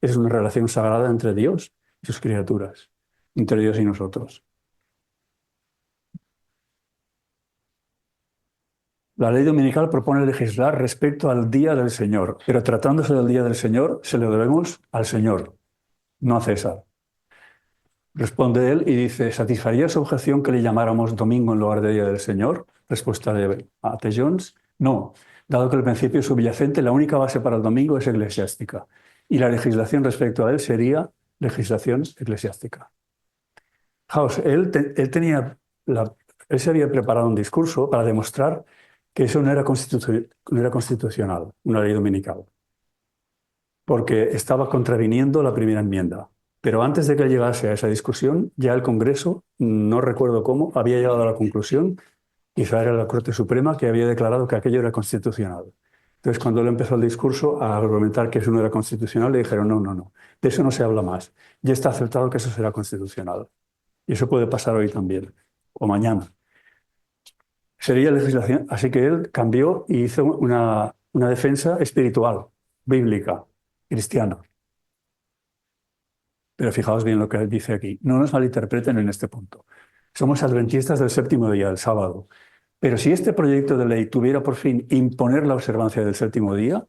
Es una relación sagrada entre Dios y sus criaturas, entre Dios y nosotros. La ley dominical propone legislar respecto al día del Señor, pero tratándose del día del Señor, se lo debemos al Señor, no a César. Responde él y dice, ¿satisfaría su objeción que le llamáramos domingo en lugar de día del Señor? Respuesta de A.T. Jones, no, dado que el principio subyacente, la única base para el domingo es eclesiástica, y la legislación respecto a él sería legislación eclesiástica. House, él se había preparado un discurso para demostrar que eso no era constitucional, una ley dominical, porque estaba contraviniendo la primera enmienda. Pero antes de que llegase a esa discusión, ya el Congreso, no recuerdo cómo, había llegado a la conclusión, quizá era la Corte Suprema, que había declarado que aquello era constitucional. Entonces, cuando él empezó el discurso a argumentar que eso no era constitucional, le dijeron, no, no, no, de eso no se habla más. Ya está aceptado que eso será constitucional. Y eso puede pasar hoy también, o mañana. Sería legislación. Así que él cambió y hizo una defensa espiritual, bíblica, cristiana. Pero fijaos bien lo que él dice aquí. No nos malinterpreten en este punto. Somos adventistas del séptimo día, el sábado. Pero si este proyecto de ley tuviera por fin imponer la observancia del séptimo día,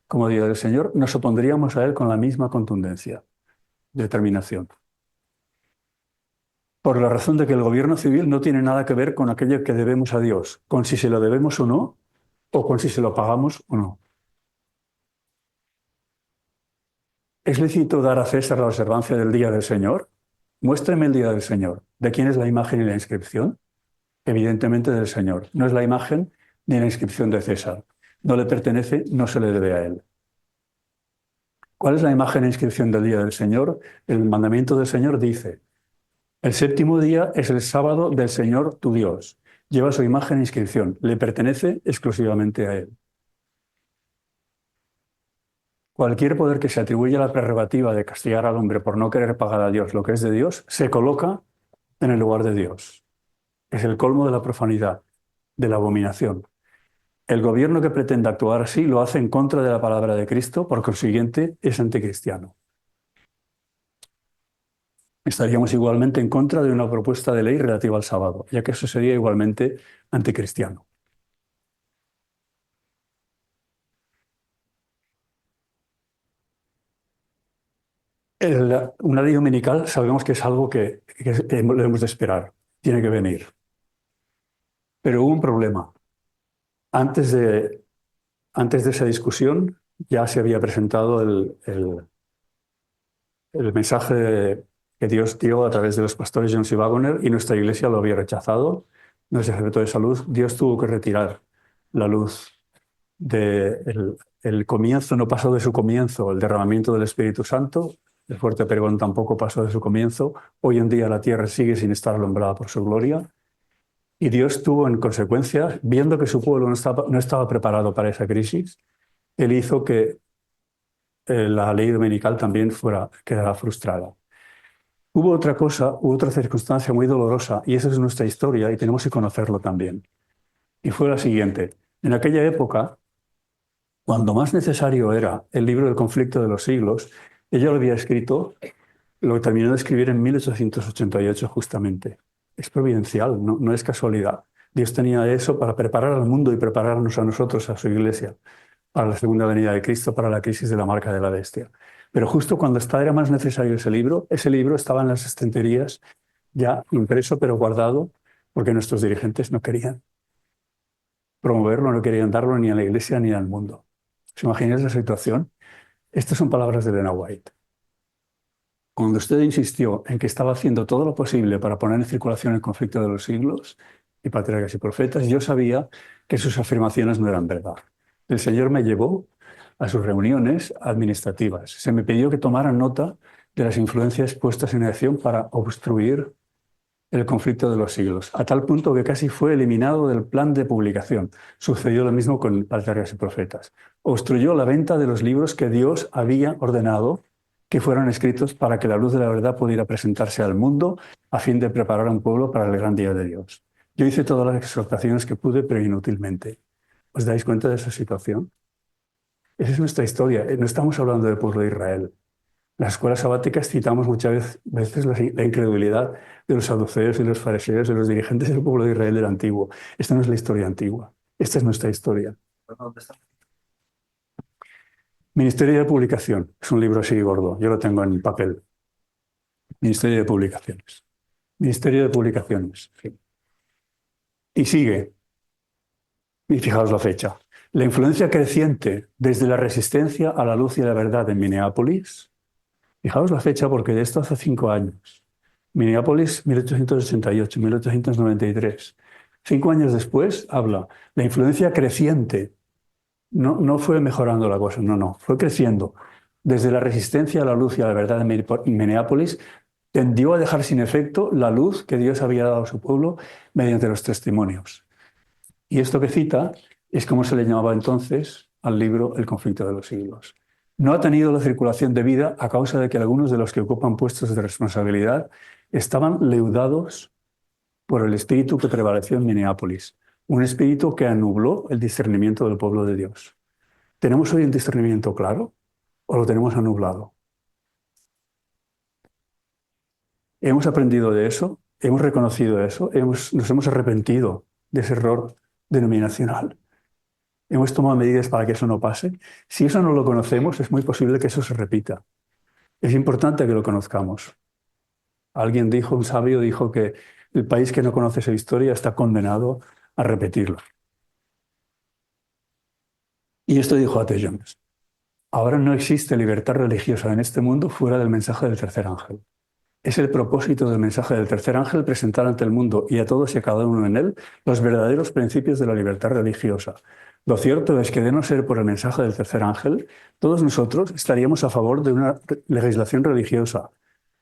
como día del Señor, nos opondríamos a él con la misma contundencia, determinación. Por la razón de que el gobierno civil no tiene nada que ver con aquello que debemos a Dios, con si se lo debemos o no, o con si se lo pagamos o no. ¿Es lícito dar a César la observancia del día del Señor? Muéstreme el día del Señor. ¿De quién es la imagen y la inscripción? Evidentemente del Señor. No es la imagen ni la inscripción de César. No le pertenece, no se le debe a él. ¿Cuál es la imagen e inscripción del día del Señor? El mandamiento del Señor dice, el séptimo día es el sábado del Señor tu Dios. Lleva su imagen e inscripción. Le pertenece exclusivamente a él. Cualquier poder que se atribuya la prerrogativa de castigar al hombre por no querer pagar a Dios lo que es de Dios, se coloca en el lugar de Dios. Es el colmo de la profanidad, de la abominación. El gobierno que pretenda actuar así lo hace en contra de la palabra de Cristo, por consiguiente es anticristiano. Estaríamos igualmente en contra de una propuesta de ley relativa al sábado, ya que eso sería igualmente anticristiano. Una ley dominical sabemos que es algo que debemos de esperar, tiene que venir. Pero hubo un problema. Antes de esa discusión ya se había presentado el mensaje que Dios dio a través de los pastores Jones y Waggoner y nuestra iglesia lo había rechazado. Nuestro secreto de salud, Dios tuvo que retirar la luz el comienzo, no pasó de su comienzo, el derramamiento del Espíritu Santo, el fuerte pregón tampoco pasó de su comienzo. Hoy en día la tierra sigue sin estar alumbrada por su gloria. Y Dios tuvo, en consecuencia, viendo que su pueblo no estaba preparado para esa crisis, Él hizo que la ley dominical también quedara frustrada. Hubo otra cosa, hubo otra circunstancia muy dolorosa, y esa es nuestra historia, y tenemos que conocerlo también. Y fue la siguiente. En aquella época, cuando más necesario era el libro del conflicto de los siglos, ella lo había escrito, lo terminó de escribir en 1888 justamente. Es providencial, no es casualidad. Dios tenía eso para preparar al mundo y prepararnos a nosotros, a su iglesia, para la segunda venida de Cristo, para la crisis de la marca de la bestia. Pero justo cuando era más necesario ese libro estaba en las estanterías, ya impreso pero guardado, porque nuestros dirigentes no querían promoverlo, no querían darlo ni a la iglesia ni al mundo. ¿Os imagináis la situación? Estas son palabras de Elena White. Cuando usted insistió en que estaba haciendo todo lo posible para poner en circulación el conflicto de los siglos y patriarcas y profetas, yo sabía que sus afirmaciones no eran verdad. El Señor me llevó a sus reuniones administrativas. Se me pidió que tomara nota de las influencias puestas en acción para obstruir el conflicto de los siglos, a tal punto que casi fue eliminado del plan de publicación. Sucedió lo mismo con Patriarcas y Profetas. Obstruyó la venta de los libros que Dios había ordenado que fueran escritos para que la luz de la verdad pudiera presentarse al mundo a fin de preparar a un pueblo para el gran día de Dios. Yo hice todas las exhortaciones que pude, pero inútilmente. ¿Os dais cuenta de esa situación? Esa es nuestra historia. No estamos hablando del pueblo de Israel. Las escuelas sabáticas citamos muchas veces la incredulidad de los saduceos y los fariseos, de los dirigentes del pueblo de Israel del antiguo. Esta no es la historia antigua. Esta es nuestra historia. Ministerio de Publicación. Es un libro así gordo. Yo lo tengo en papel. Ministerio de Publicaciones. Ministerio de Publicaciones. Sí. Y sigue. Y fijaos la fecha. La influencia creciente desde la resistencia a la luz y a la verdad en Minneapolis. Fijaos la fecha porque de esto hace 5 años. Minneapolis, 1888, 1893. 5 años después habla. La influencia creciente. No fue mejorando la cosa, no. Fue creciendo. Desde la resistencia a la luz y a la verdad en Minneapolis, tendió a dejar sin efecto la luz que Dios había dado a su pueblo mediante los testimonios. Y esto que cita es como se le llamaba entonces al libro El conflicto de los siglos. No ha tenido la circulación debida a causa de que algunos de los que ocupan puestos de responsabilidad estaban leudados por el espíritu que prevaleció en Minneapolis, un espíritu que anubló el discernimiento del pueblo de Dios. ¿Tenemos hoy un discernimiento claro o lo tenemos anublado? ¿Hemos aprendido de eso? ¿Hemos reconocido eso? ¿Nos hemos arrepentido de ese error denominacional? ¿Hemos tomado medidas para que eso no pase? Si eso no lo conocemos, es muy posible que eso se repita. Es importante que lo conozcamos. Alguien dijo, un sabio dijo que el país que no conoce esa historia está condenado a repetirlo. Y esto dijo A.T. Jones. Ahora no existe libertad religiosa en este mundo fuera del mensaje del tercer ángel. Es el propósito del mensaje del tercer ángel presentar ante el mundo y a todos y a cada uno en él los verdaderos principios de la libertad religiosa. Lo cierto es que de no ser por el mensaje del tercer ángel, todos nosotros estaríamos a favor de una legislación religiosa.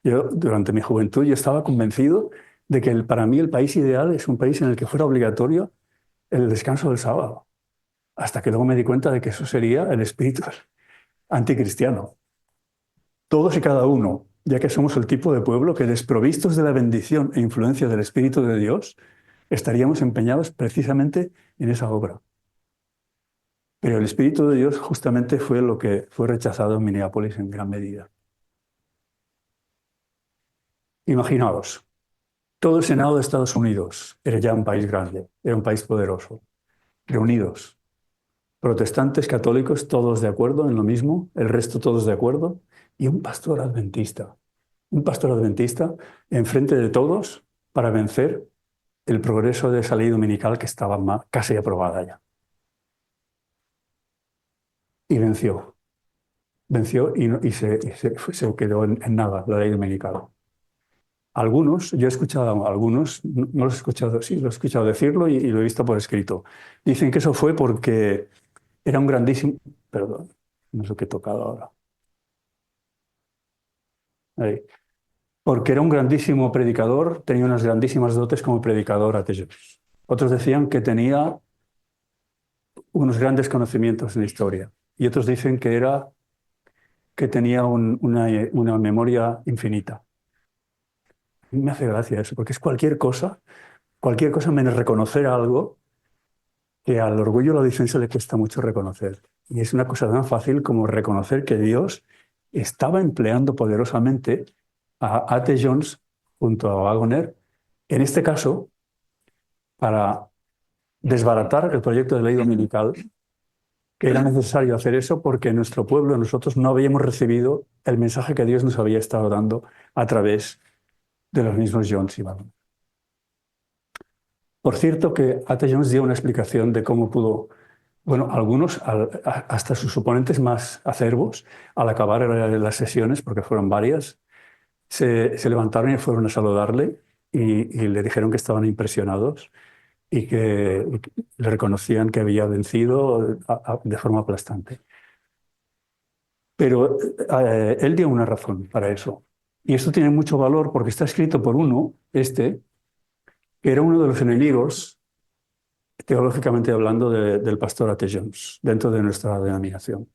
Yo, durante mi juventud, yo estaba convencido de que para mí el país ideal es un país en el que fuera obligatorio el descanso del sábado. Hasta que luego me di cuenta de que eso sería el espíritu anticristiano. Todos y cada uno, ya que somos el tipo de pueblo que, desprovistos de la bendición e influencia del Espíritu de Dios, estaríamos empeñados precisamente en esa obra. Pero el Espíritu de Dios justamente fue lo que fue rechazado en Minneapolis en gran medida. Imaginaos, todo el Senado de Estados Unidos era ya un país grande, era un país poderoso, reunidos, protestantes, católicos, todos de acuerdo en lo mismo, el resto todos de acuerdo, y un pastor adventista enfrente de todos para vencer el progreso de esa ley dominical que estaba casi aprobada ya. Y venció. Venció y se quedó en nada la ley dominical. Algunos, yo he escuchado a algunos, no los he escuchado, sí, lo he escuchado decirlo y lo he visto por escrito. Dicen que eso fue porque era un grandísimo... Perdón, no sé qué he tocado ahora. Ahí. Porque era un grandísimo predicador, tenía unas grandísimas dotes como predicador a Jones. Otros decían que tenía unos grandes conocimientos en la historia. Y otros dicen que tenía una memoria infinita. Me hace gracia eso, porque es cualquier cosa menos reconocer algo que al orgullo y la defensa le cuesta mucho reconocer. Y es una cosa tan fácil como reconocer que Dios estaba empleando poderosamente a A.T. Jones junto a Waggoner, en este caso, para desbaratar el proyecto de ley dominical, que era necesario hacer eso porque en nuestro pueblo nosotros no habíamos recibido el mensaje que Dios nos había estado dando a través de los mismos Jones y Waggoner. Por cierto que A.T. Jones dio una explicación de cómo pudo, bueno, algunos, hasta sus oponentes más acerbos, al acabar las sesiones, porque fueron varias, se levantaron y fueron a saludarle y le dijeron que estaban impresionados y que le reconocían que había vencido de forma aplastante. Pero él dio una razón para eso. Y esto tiene mucho valor porque está escrito por uno, que era uno de los enemigos, teológicamente hablando, del pastor A.T. Jones, dentro de nuestra denominación.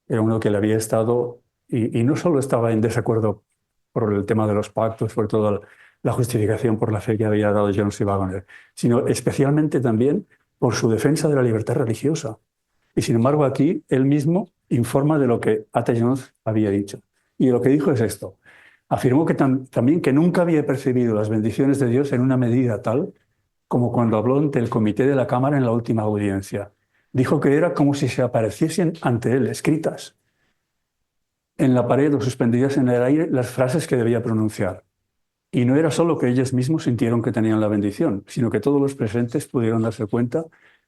Era uno que le había estado, y no solo estaba en desacuerdo por el tema de los pactos, por toda la justificación por la fe que había dado Jones y Waggoner, sino especialmente también por su defensa de la libertad religiosa. Y sin embargo aquí él mismo informa de lo que A.T. Jones había dicho. Y lo que dijo es esto. Afirmó que también que nunca había percibido las bendiciones de Dios en una medida tal como cuando habló ante el comité de la Cámara en la última audiencia. Dijo que era como si se apareciesen ante él, escritas en la pared o suspendidas en el aire, las frases que debía pronunciar. Y no era solo que ellos mismos sintieron que tenían la bendición, sino que todos los presentes pudieron darse cuenta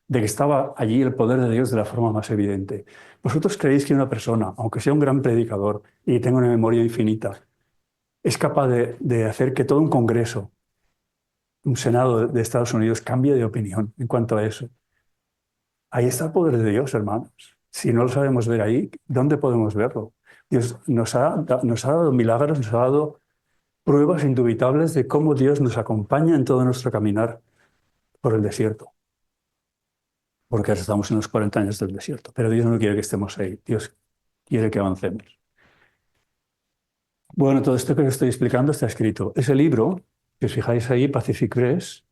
de que estaba allí el poder de Dios de la forma más evidente. ¿Vosotros creéis que una persona, aunque sea un gran predicador y tenga una memoria infinita, es capaz de hacer que todo un Congreso, un Senado de Estados Unidos cambie de opinión en cuanto a eso? Ahí está el poder de Dios, hermanos. Si no lo sabemos ver ahí, ¿dónde podemos verlo? Dios nos ha dado milagros, nos ha dado pruebas indubitables de cómo Dios nos acompaña en todo nuestro caminar por el desierto. Porque ahora estamos en los 40 años del desierto. Pero Dios no quiere que estemos ahí. Dios quiere que avancemos. Bueno, todo esto que os estoy explicando está escrito. Ese libro, que os fijáis ahí, Pacific Press,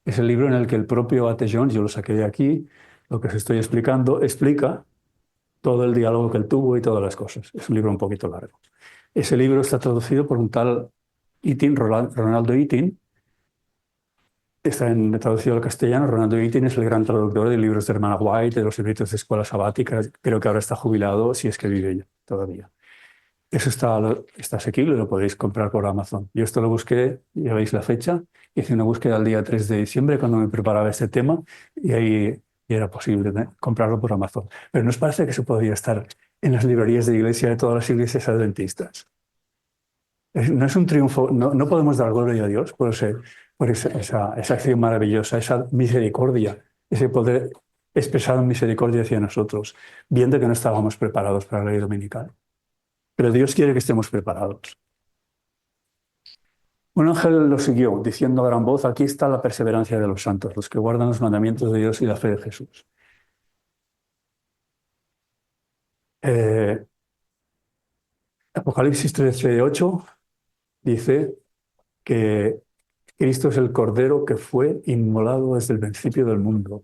es el libro en el que el propio A.T. Jones, yo lo saqué de aquí, lo que os estoy explicando, explica todo el diálogo que él tuvo y todas las cosas. Es un libro un poquito largo. Ese libro está traducido por un tal Ronaldo Eaton. Está traducido al castellano. Ronaldo Eaton es el gran traductor de libros de Hermana White, de los libros de escuela sabática. Creo que ahora está jubilado, si es que vive ella todavía. Eso está asequible, lo podéis comprar por Amazon. Yo esto lo busqué, ya veis la fecha, hice una búsqueda el día 3 de diciembre cuando me preparaba este tema y ahí era posible comprarlo por Amazon. Pero ¿no os parece que eso podría estar en las librerías de iglesia de todas las iglesias adventistas? No es un triunfo, no podemos dar gloria a Dios por esa acción maravillosa, esa misericordia, ese poder expresado en misericordia hacia nosotros, viendo que no estábamos preparados para la ley dominical. Pero Dios quiere que estemos preparados. Un ángel lo siguió, diciendo a gran voz: aquí está la perseverancia de los santos, los que guardan los mandamientos de Dios y la fe de Jesús. Apocalipsis 13:8 dice que Cristo es el Cordero que fue inmolado desde el principio del mundo.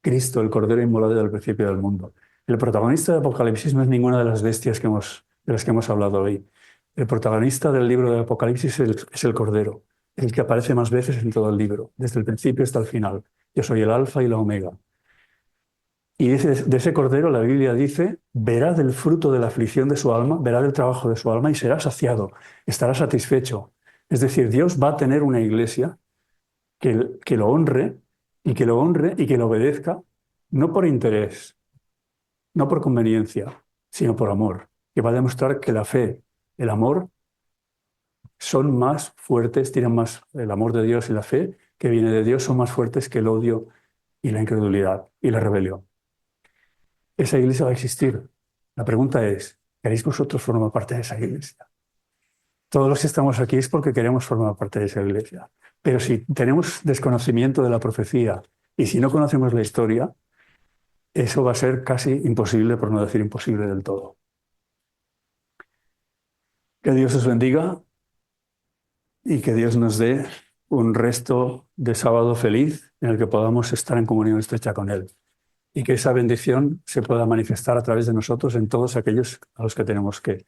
Cristo, el Cordero inmolado desde el principio del mundo. El protagonista de Apocalipsis no es ninguna de las bestias de las que hemos hablado hoy. El protagonista del libro de Apocalipsis es el Cordero, el que aparece más veces en todo el libro, desde el principio hasta el final. Yo soy el Alfa y la Omega. Y de ese Cordero la Biblia dice: verá del fruto de la aflicción de su alma, verá del trabajo de su alma y será saciado, estará satisfecho. Es decir, Dios va a tener una iglesia que lo honre y que lo honre y que lo obedezca, no por interés, no por conveniencia, sino por amor, que va a demostrar que la fe, el amor, son más fuertes, tienen más el amor de Dios y la fe que viene de Dios, son más fuertes que el odio y la incredulidad y la rebelión. Esa iglesia va a existir. La pregunta es: ¿queréis vosotros formar parte de esa iglesia? Todos los que estamos aquí es porque queremos formar parte de esa iglesia. Pero si tenemos desconocimiento de la profecía y si no conocemos la historia, eso va a ser casi imposible, por no decir imposible del todo. Que Dios os bendiga y que Dios nos dé un resto de sábado feliz en el que podamos estar en comunión estrecha con Él. Y que esa bendición se pueda manifestar a través de nosotros en todos aquellos a los que tenemos que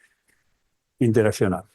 interaccionar.